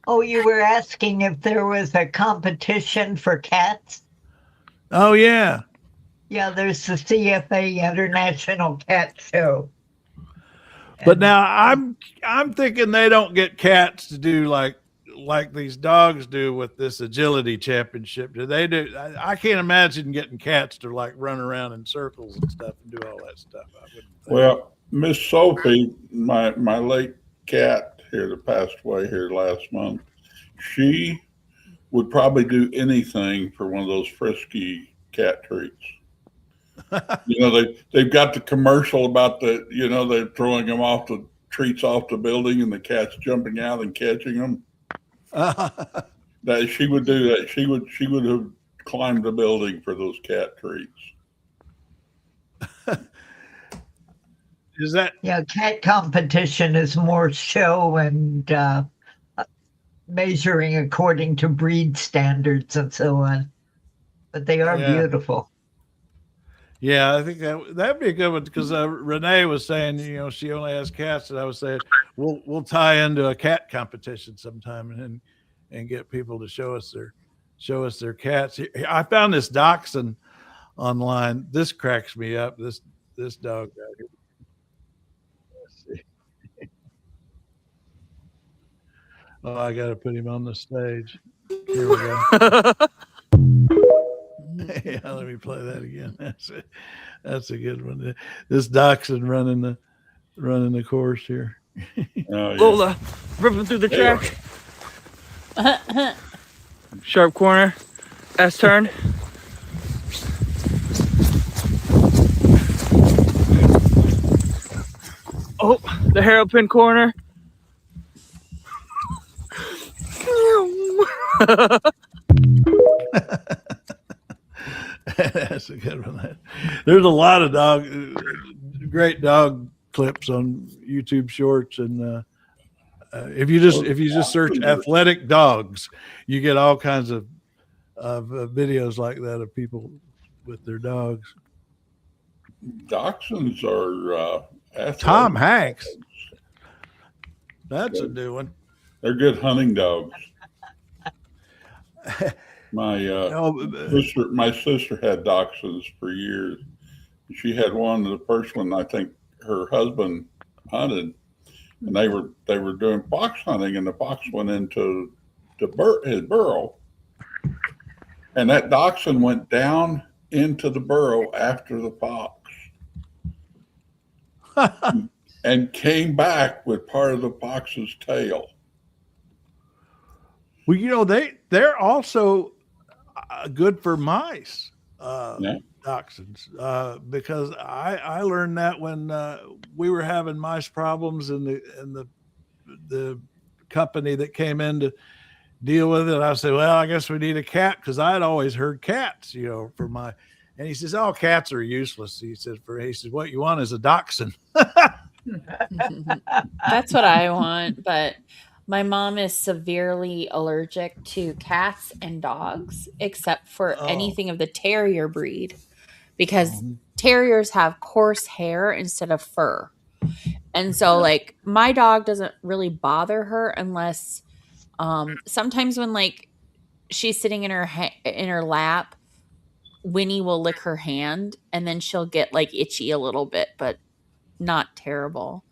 Oh, you were asking if there was a competition for cats? Oh, yeah. Yeah, there's the CFA International Cat Show. But now I'm thinking they don't get cats to do like these dogs do with this agility championship. Do they do? I can't imagine getting cats to like run around in circles and stuff and do all that stuff. I wouldn't think. Well, Miss Sophie, my late cat here that passed away here last month, she would probably do anything for one of those frisky cat treats. They've got the commercial about they're throwing them off the treats off the building and the cat's jumping out and catching them. That she would do that. She would have climbed the building for those cat treats. Is that? Yeah, cat competition is more show and measuring according to breed standards and so on. But they are beautiful. Yeah, I think that'd be a good one because Renee was saying, she only has cats, and I was saying we'll tie into a cat competition sometime and get people to show us their cats. I found this dachshund online. This cracks me up. This dog out here. Let's see. Oh, I got to put him on the stage. Here we go. Yeah, let me play that again. That's a good one. This dachshund running the course here. Lola ripping through the track. Sharp corner, S turn. Oh, the hairpin corner. That's a good one. There's a lot of great dog clips on YouTube Shorts, and if you just search athletic dogs, you get all kinds of videos like that of people with their dogs. Dachshunds are Tom Hanks. That's a new one. They're good hunting dogs. My sister had dachshunds for years. She had one. The first one, I think, her husband hunted, and they were doing fox hunting, and the fox went into his burrow, and that dachshund went down into the burrow after the fox, and came back with part of the fox's tail. Well, they're also good for mice, dachshunds, because I learned that when we were having mice problems, and the company that came in to deal with it, I said, well, I guess we need a cat, because I had always heard cats, for my, and he says, oh, cats are useless. He says, what you want is a dachshund. That's what I want, but my mom is severely allergic to cats and dogs, except for anything of the terrier breed, because terriers have coarse hair instead of fur. And so like my dog doesn't really bother her unless sometimes when like she's sitting in her lap, Winnie will lick her hand and then she'll get like itchy a little bit, but not terrible.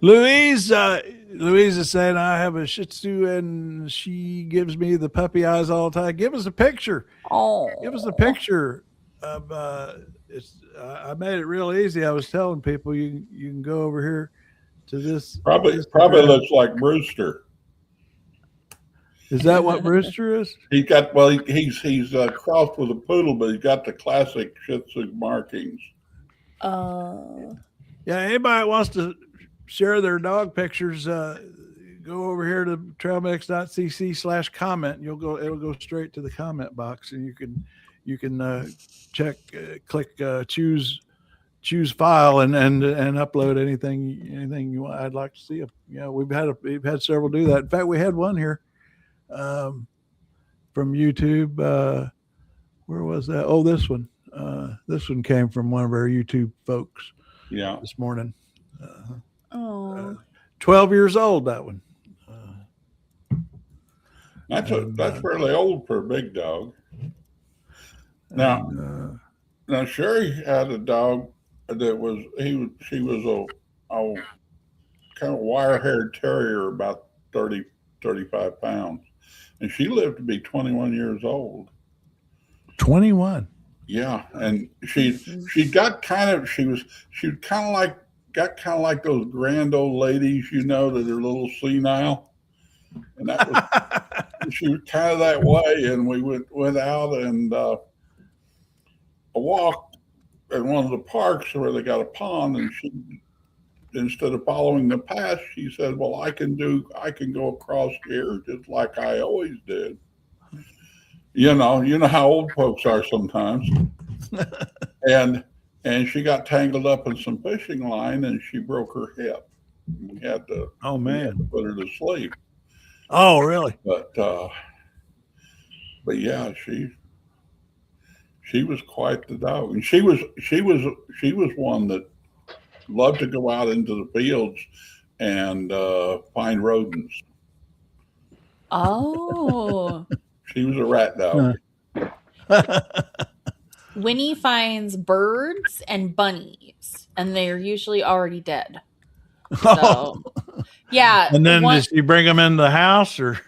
Louise is saying, I have a Shih Tzu and she gives me the puppy eyes all the time. Give us a picture. Oh, give us a picture of I made it real easy. I was telling people you can go over here to this. Probably looks like Brewster. Is that what Brewster is? He's crossed with a poodle, but he's got the classic Shih Tzu markings. Yeah, anybody that wants to share their dog pictures, go over here to trailmix.cc/comment. It'll go straight to the comment box, and you can click choose file and upload anything you want. I'd like to see it. We've had several do that. In fact, we had one here from YouTube. Where was that? Oh, this one. This one came from one of our YouTube folks. Yeah, this morning. 12 years old, that one. That's fairly old for a big dog. Now, now Sherry had a dog that was she was a kind of wire-haired terrier, about 35 pounds, and she lived to be 21 years old. 21. Yeah, and she got kind of she was kind of like those grand old ladies, you know, that are a little senile, and that was she was kind of that way. And we went out and a walk in one of the parks where they got a pond, and she, instead of following the path, she said, "Well, I can go across here just like I always did." You know how old folks are sometimes. and she got tangled up in some fishing line and she broke her hip. We had to put her to sleep. Oh, really? But yeah, she was quite the dog. And she was one that loved to go out into the fields and find rodents. Oh. She was a rat dog. Winnie finds birds and bunnies, and they're usually already dead. So, yeah. And then does she bring them in the house, or?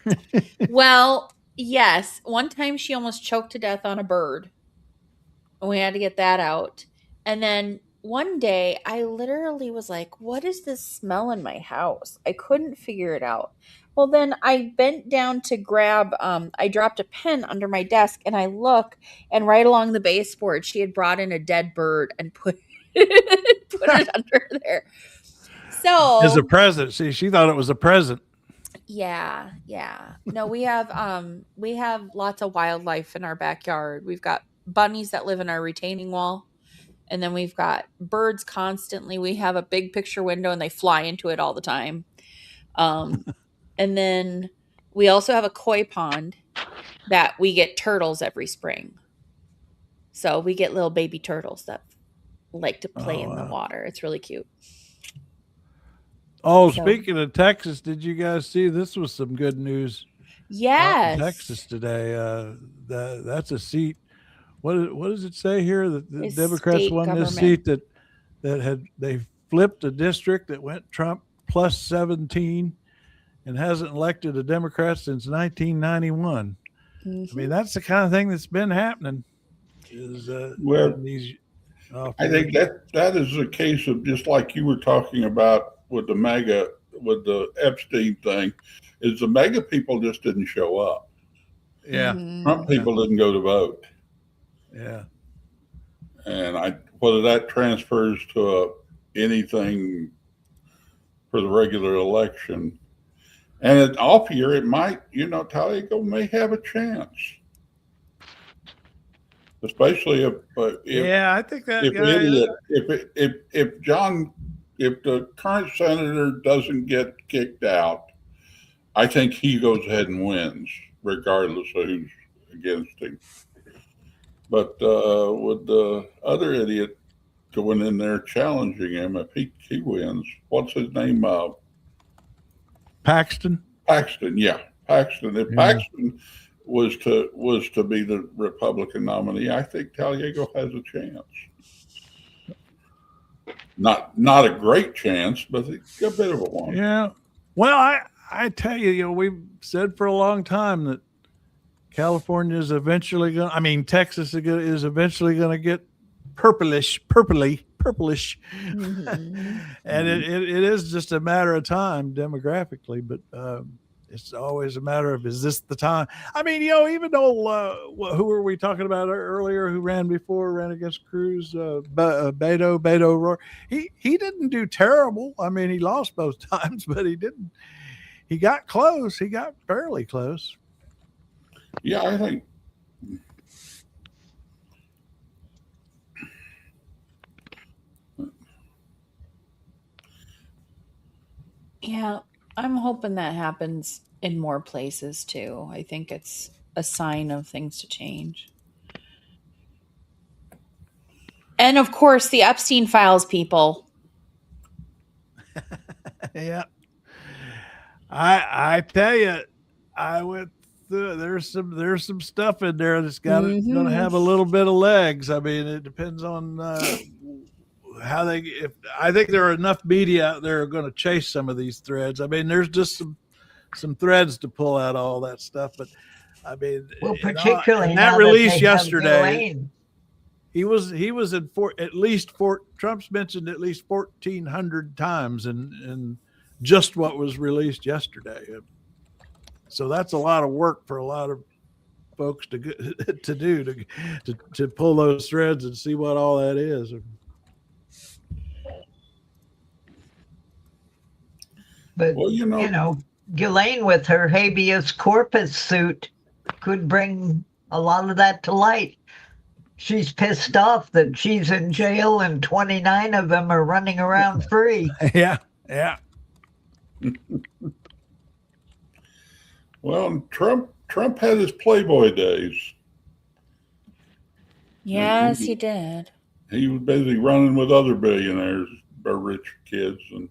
Well, yes. One time she almost choked to death on a bird, and we had to get that out. And then one day I literally was like, what is this smell in my house? I couldn't figure it out. Well, then I bent down to grab, I dropped a pen under my desk, and I look, and right along the baseboard, she had brought in a dead bird and put it under there. So as a present. See, she thought it was a present. Yeah. No, we have lots of wildlife in our backyard. We've got bunnies that live in our retaining wall. And then we've got birds constantly. We have a big picture window and they fly into it all the time. And then we also have a koi pond that we get turtles every spring. So we get little baby turtles that like to play in the water. It's really cute. Oh, speaking of Texas, did you guys see this was some good news? Yes. In Texas today. That's a seat. What does it say here? That the Democrats won this seat that they flipped a district that went Trump plus 17 and hasn't elected a Democrat since 1991. I mean, that's the kind of thing that's been happening. I think that is a case of just like you were talking about with the Epstein thing, is the MAGA people just didn't show up. Yeah. Trump people didn't go to vote. Yeah. And whether that transfers to anything for the regular election, and at off year, it might, Tallerico may have a chance. Especially if I think that if the current senator doesn't get kicked out, I think he goes ahead and wins, regardless of who's against him. But with the other idiot going in there challenging him, if he wins, what's his name? Paxton. Yeah, Paxton. If Paxton was to be the Republican nominee, I think Tallerico has a chance. Not a great chance, but a bit of a one. Yeah. Well, I tell you, we've said for a long time that California is eventually Texas is eventually going to get purplish. Mm-hmm. And it is just a matter of time demographically, but it's always a matter of, is this the time? I mean, even though, who were we talking about earlier who ran against Cruz, Beto Roar, he didn't do terrible. I mean, he lost both times, but he got close. He got fairly close. Yeah, I think. Yeah, I'm hoping that happens in more places too. I think it's a sign of things to change. And of course, the Epstein files, people. Yeah. I tell you, I went there's some stuff in there that's going to have a little bit of legs. I mean, it depends on how they. I think there are enough media out there who are going to chase some of these threads. I mean, there's just some threads to pull out all that stuff, but I mean, well, particularly that now release that yesterday. He was in Trump's mentioned at least 1,400 times in just what was released yesterday. So that's a lot of work for a lot of folks to do to pull those threads and see what all that is. But Ghislaine with her habeas corpus suit could bring a lot of that to light. She's pissed off that she's in jail and 29 of them are running around free. Yeah. Well, Trump had his Playboy days. Yes, he did. He was busy running with other billionaires or rich kids, and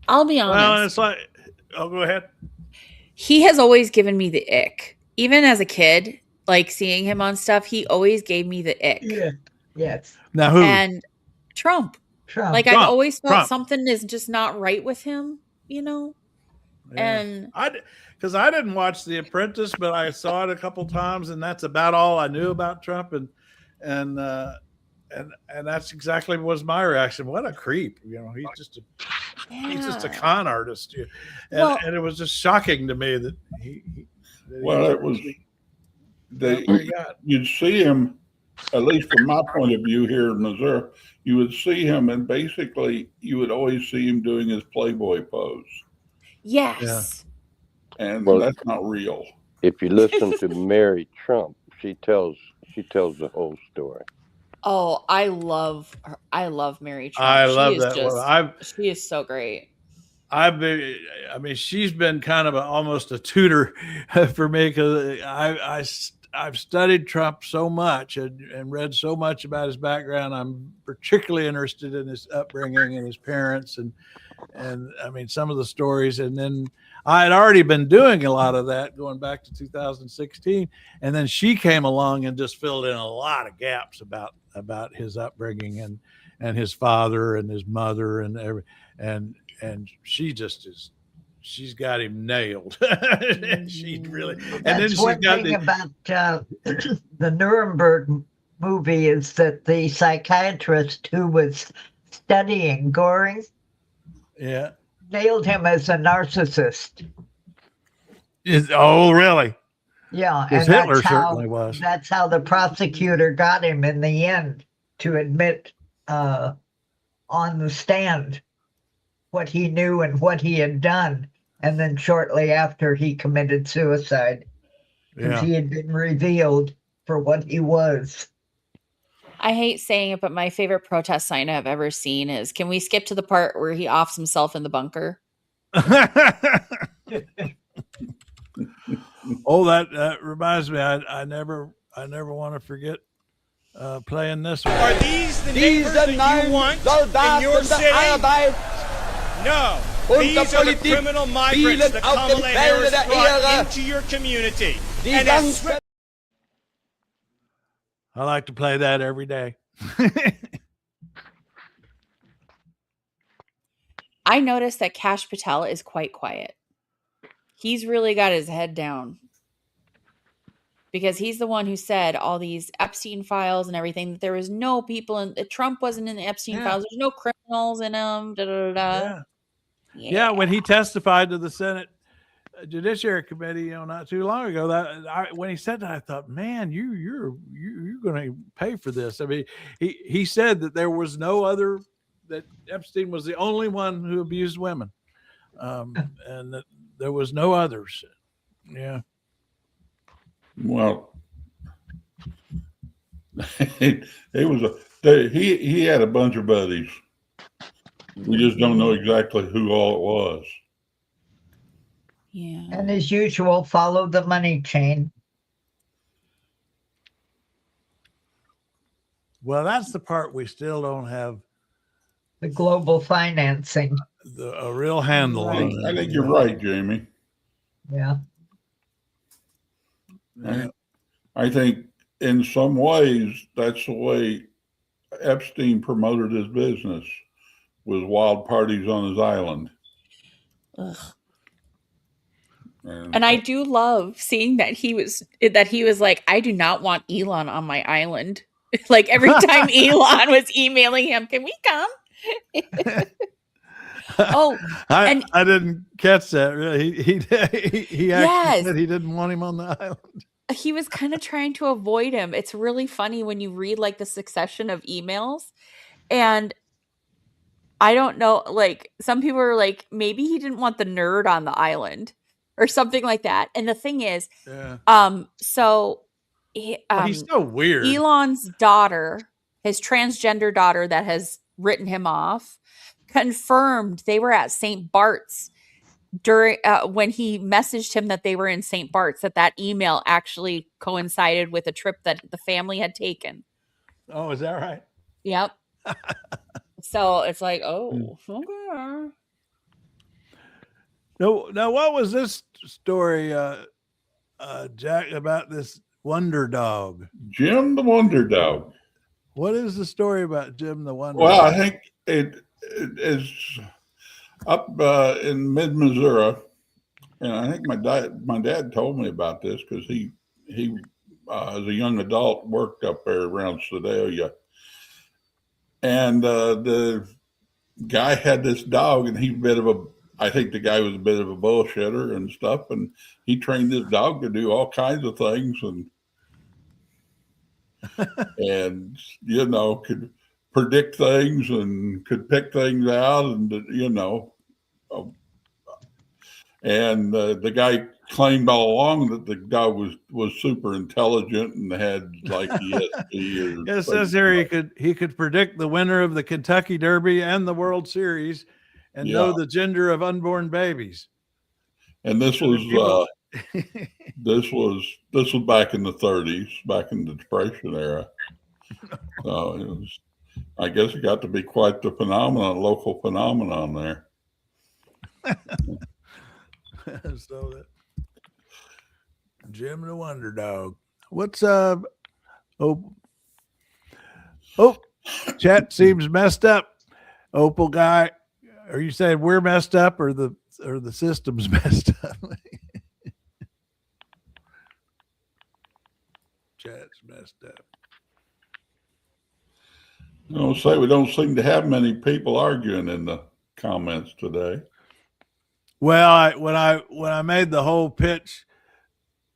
I'll be honest. Well, it's like, go ahead. He has always given me the ick, even as a kid. Like seeing him on stuff, he always gave me the ick. Yeah. Yes. Now who? And Trump. Like Trump. I've always felt Trump. something is just not right with him, Yeah. And because I didn't watch The Apprentice, but I saw it a couple times, and that's about all I knew about Trump, and that's exactly was my reaction. What a creep! He's just a con artist, and it was just shocking to me that you'd see him, at least from my point of view here in Missouri, you would see him, and basically you would always see him doing his Playboy pose. Yes. And that's not real. If you listen to Mary Trump, she tells the whole story. Oh, I love her. I love Mary Trump. I love that one. She is so great. She's been kind of almost a tutor for me, because I've studied Trump so much and read so much about his background. I'm particularly interested in his upbringing and his parents, and I mean some of the stories. And then I had already been doing a lot of that going back to 2016, and then she came along and just filled in a lot of gaps about his upbringing and his father and his mother and she just is. She's got him nailed. She really. And that's then she's one got thing about the Nuremberg movie is that the psychiatrist who was studying Goring, nailed him as a narcissist. Oh, really? Yeah, and Hitler certainly was. That's how the prosecutor got him in the end to admit on the stand what he knew and what he had done. And then shortly after, he committed suicide because he had been revealed for what he was. I hate saying it, but my favorite protest sign I've ever seen is, can we skip to the part where he offs himself in the bunker? Oh, that reminds me. I never want to forget playing this one. Are these the neighbors that you want in your city? No. These are the criminal migrants that Kamala Harris brought into your community. I like to play that every day. I noticed that Cash Patel is quite quiet. He's really got his head down. Because he's the one who said all these Epstein files and everything, that there was no people in Trump wasn't in the Epstein files. There's no criminals in them. Yeah, when he testified to the Senate Judiciary Committee, not too long ago, when he said that, I thought, man, you're going to pay for this. I mean, he said that there was no other, that Epstein was the only one who abused women, and that there was no others. Yeah. Well, he had a bunch of buddies. We just don't know exactly who all it was. Yeah. And as usual, follow the money chain. Well, that's the part we still don't have. The global financing. A real handle on. I think you're right, Jamie. Yeah. I think in some ways that's the way Epstein promoted his business, was wild parties on his island. Ugh. And I do love seeing that he was like, I do not want Elon on my island. Like every time Elon was emailing him, can we come? I didn't catch that. Really, he actually said he didn't want him on the island. He was kind of trying to avoid him. It's really funny when you read like the succession of emails, and I don't know, like some people are like, maybe he didn't want the nerd on the island or something like that. And the thing is, he's so weird. Elon's daughter, his transgender daughter that has written him off, confirmed they were at St. Bart's during when he messaged him that they were in St. Bart's, that email actually coincided with a trip that the family had taken. Oh, is that right? Yep. So it's like, oh, okay. Now, what was this story, Jack, about this wonder dog? Jim the Wonder Dog. What is the story about Jim the Wonder Well, Dog? I think it is up in mid-Missouri, and I think my dad told me about this because he as a young adult worked up there around Sedalia, and the guy had this dog, and I think the guy was a bit of a bullshitter and stuff, and he trained his dog to do all kinds of things, and could predict things and could pick things out, and and the guy claimed all along that the dog was super intelligent and had like ESP. It says here he could predict the winner of the Kentucky Derby and the World Series, and know the gender of unborn babies. And this was this was back in the 30s, back in the Depression era. So I guess it got to be quite the local phenomenon there. So that Jim the Wonder Dog. What's chat seems messed up. Opal guy, are you saying we're messed up or the system's messed up? Chat's messed up. Say we don't seem to have many people arguing in the comments today. Well, when I made the whole pitch,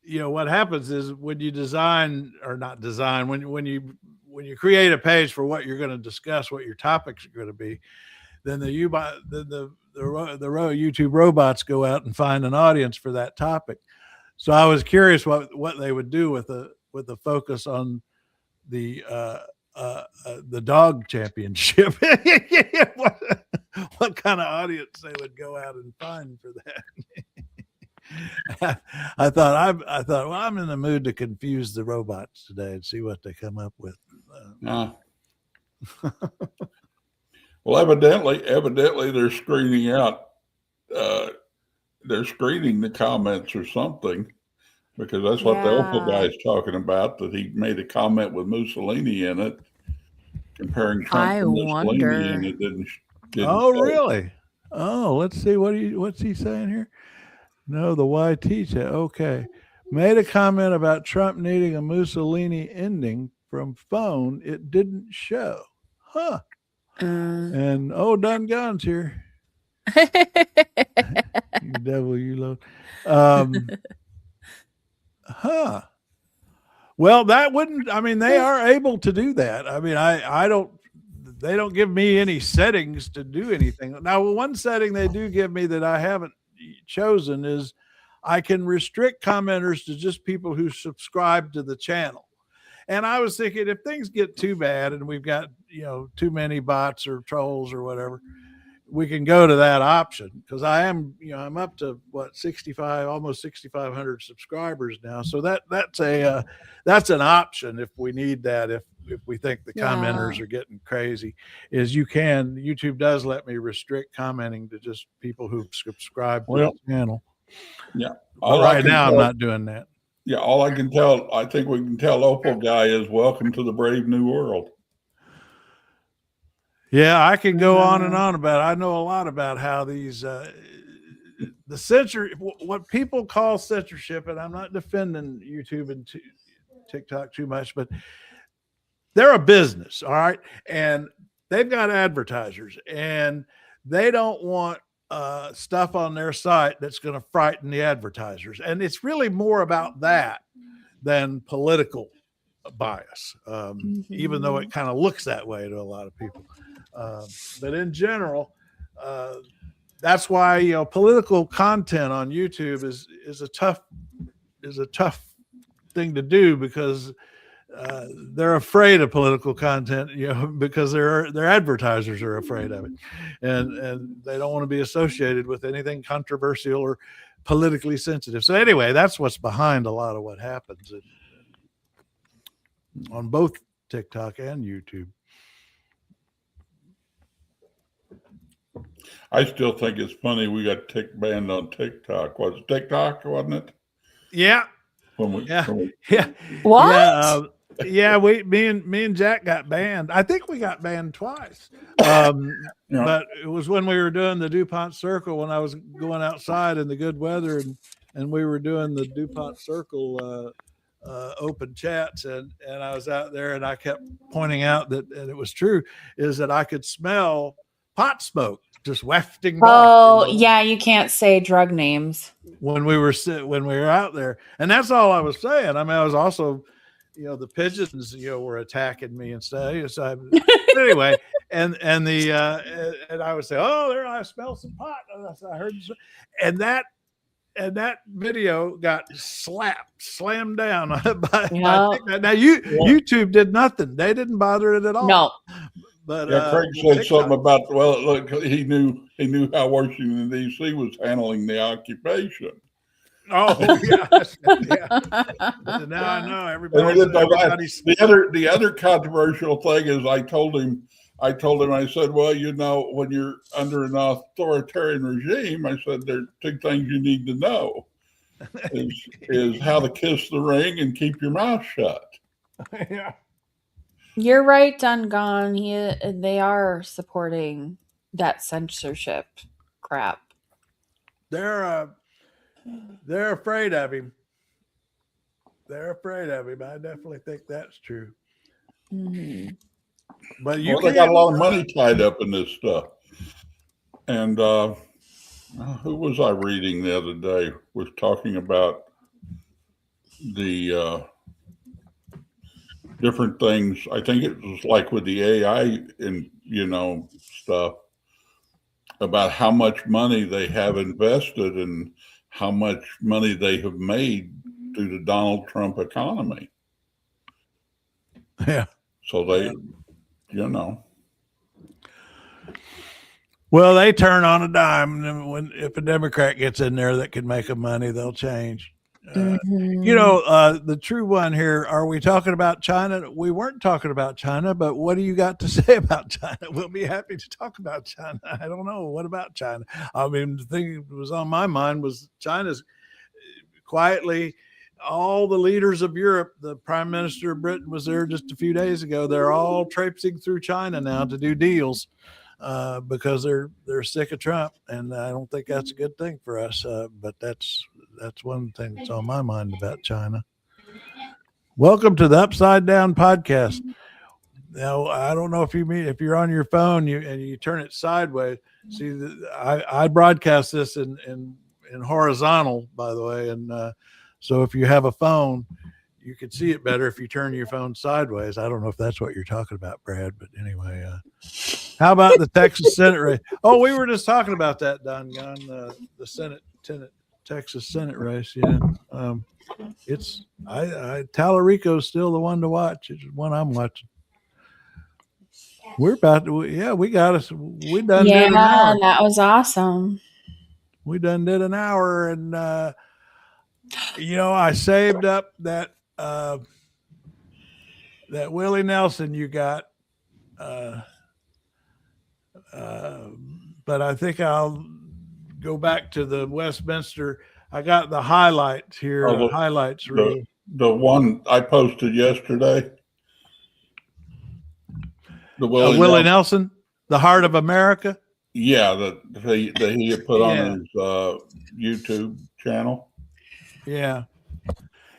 what happens is when you when you create a page for what you're going to discuss, what your topics are going to be, then the YouTube robots go out and find an audience for that topic. So I was curious what they would do with the focus on the dog championship. what kind of audience they would go out and find for that. I thought, well, I'm in the mood to confuse the robots today and see what they come up with. Well, evidently they're screening out. They're screening the comments or something, because that's what the Opal guy is talking about. That he made a comment with Mussolini in it, comparing Trump to Mussolini, and it didn't. Oh, really? Oh, let's see what's he saying here. No, the YT chat. Okay, made a comment about Trump needing a Mussolini ending from phone. It didn't show, huh? And Done Guns here. You devil, you load. Huh. Well, that wouldn't. I mean, they are able to do that. I mean, I don't. They don't give me any settings to do anything. Now, one setting they do give me that I haven't chosen is I can restrict commenters to just people who subscribe to the channel. And I was thinking, if things get too bad and we've got, too many bots or trolls or whatever, we can go to that option, because I'm up to almost 6,500 subscribers now. So that's an option if we need that. If we think the commenters are getting crazy, YouTube does let me restrict commenting to just people who subscribe to the channel. Yeah. But right now, I'm not doing that. Yeah, all I think we can tell Opal Guy is welcome to the brave new world. Yeah, I can go on and on about it. I know a lot about how these the censor, what people call censorship, and I'm not defending YouTube and TikTok too much, but they're a business, all right, and they've got advertisers, and they don't want stuff on their site that's going to frighten the advertisers, and it's really more about that than political bias, even though it kind of looks that way to a lot of people. But in general, that's why political content on YouTube is a tough thing to do, because they're afraid of political content, because their advertisers are afraid of it, and they don't want to be associated with anything controversial or politically sensitive. So anyway, that's what's behind a lot of what happens on both TikTok and YouTube. I still think it's funny we got banned on TikTok. Was it TikTok, wasn't it? Yeah. What? Yeah, me and Jack got banned. I think we got banned twice. But it was when we were doing the DuPont Circle, when I was going outside in the good weather, and we were doing the DuPont Circle open chats, and I was out there, and I kept pointing out that, and it was true, is that I could smell pot smoke just wafting by. Oh, yeah, you can't say drug names when we were out there, and that's all I was saying. I mean, I was also, the pigeons, were attacking me and stuff. So anyway, and I would say, oh, there, I smell some pot. I heard, and that video got slammed down by now. YouTube did nothing. They didn't bother it at all. No. But Craig said something about, look, he knew how Washington D.C. was handling the occupation. Oh yeah. Now I know everybody. The other controversial thing is I told him, I said, well, when you're under an authoritarian regime, I said, there are two things you need to know is how to kiss the ring and keep your mouth shut. Yeah. You're right, Dungan. They are supporting that censorship crap. They're afraid of him. They're afraid of him. I definitely think that's true. Mm-hmm. But they got a lot of money tied up in this stuff. And who was I reading the other day? Was talking about the different things. I think it was like with the AI and stuff, about how much money they have invested and how much money they have made through the Donald Trump economy. Yeah. So they, Well, they turn on a dime, and if a Democrat gets in there that can make them money, they'll change. The true one here, are we talking about China? We weren't talking about China, but what do you got to say about China? We'll be happy to talk about China. I don't know. What about China? I mean, the thing that was on my mind was China's quietly, all the leaders of Europe, the Prime Minister of Britain was there just a few days ago. They're all traipsing through China now to do deals because they're sick of Trump. And I don't think that's a good thing for us. But that's one thing that's on my mind about China. Welcome to the Upside Down Podcast. Now, I don't know if you're on your phone and you turn it sideways. See, I broadcast this in horizontal, by the way, and so if you have a phone, you can see it better if you turn your phone sideways. I don't know if that's what you're talking about, Brad, but anyway, how about the Texas Senate race? Oh, we were just talking about that, Don Gunn, the Texas Senate race. Yeah, it's Tallerico's still the one to watch. It's the one I'm watching. We're about to, we got us. We done did an hour. That was awesome. We done did an hour, and I saved up that Willie Nelson you got, but I think I'll go back to the Westminster. I got the highlights here. Oh, highlights reel. The one I posted yesterday. The Willie Nelson, The Heart of America. Yeah, that he had put on his YouTube channel. Yeah.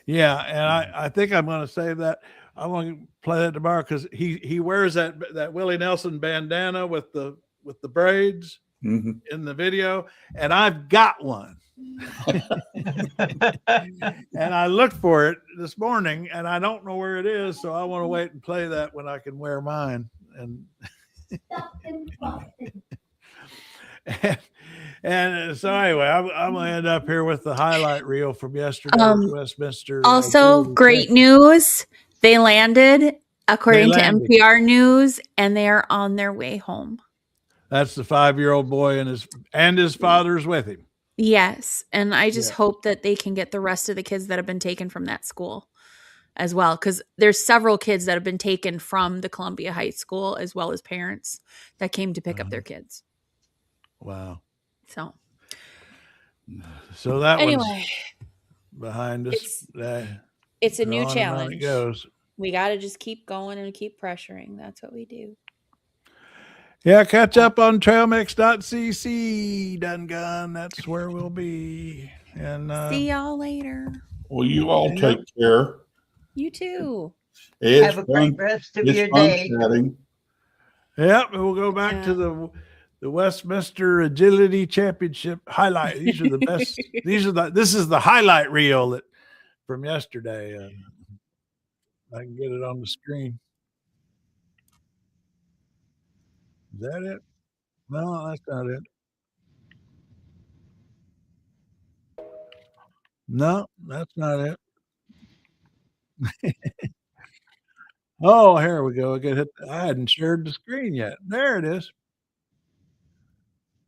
Yeah, and I think I'm going to save that. I'm going to play that tomorrow because he wears that Willie Nelson bandana with the braids in the video, and I've got one. And I looked for it this morning, and I don't know where it is, so I want to wait and play that when I can wear mine. And and so anyway, I'm going to end up here with the highlight reel from yesterday at Westminster. Also, great news. They landed, according to NPR News, and they are on their way home. That's the 5-year-old boy and his father's with him. Yes. And I just hope that they can get the rest of the kids that have been taken from that school as well. Because there's several kids that have been taken from the Columbia Heights School, as well as parents that came to pick up their kids. Wow. So that anyway, one's behind us. It's a new challenge. It goes. We got to just keep going and keep pressuring. That's what we do. Yeah, catch up on trailmix.cc, done gone. That's where we'll be. And see y'all later. Well, you all take care. You too. Have a great rest of your day. Yep, we'll go back to the Westminster Agility Championship highlight. These are the best. This is the highlight reel from yesterday. I can get it on the screen. Is that it? No, that's not it. No, that's not it. Oh, here we go. I hadn't shared the screen yet. There it is.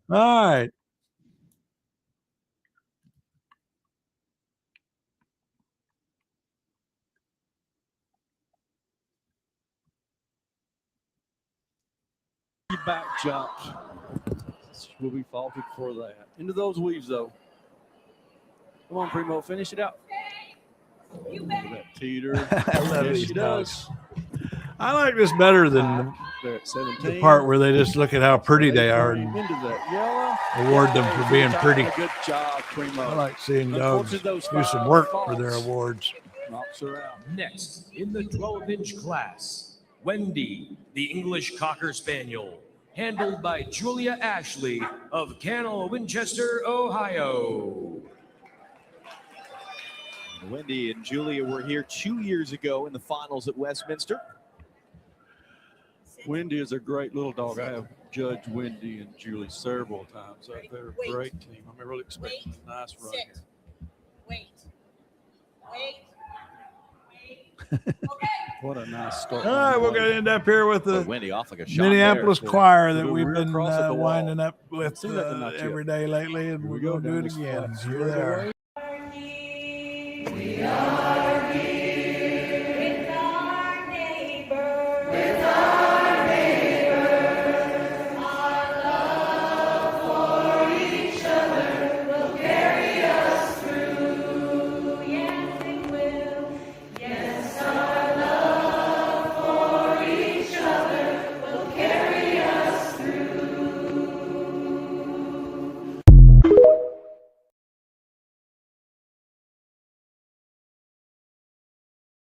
All right. Back jumps will be faulted for that. Into those weaves, though. Come on, Primo, finish it out. That teeter. Yes, she does. I like this better than the part where they just look at how pretty they are and award them for being pretty. Good job, Primo. I like seeing dogs do some work for their awards. Knocks her out. Next, in the 12-inch class, Wendy, the English Cocker Spaniel, handled by Julia Ashley of Canal Winchester, Ohio. Wendy and Julia were here 2 years ago in the finals at Westminster. Wendy is a great little dog. I have judged Wendy and Julie several times. They're a great team. I'm really expecting a nice run here. Wait. What a nice start. All right, we're going to end up here with the Wendy off like a shot Minneapolis there. choir that we've been winding up with every day lately, and we're going to do it again. Here they are. We are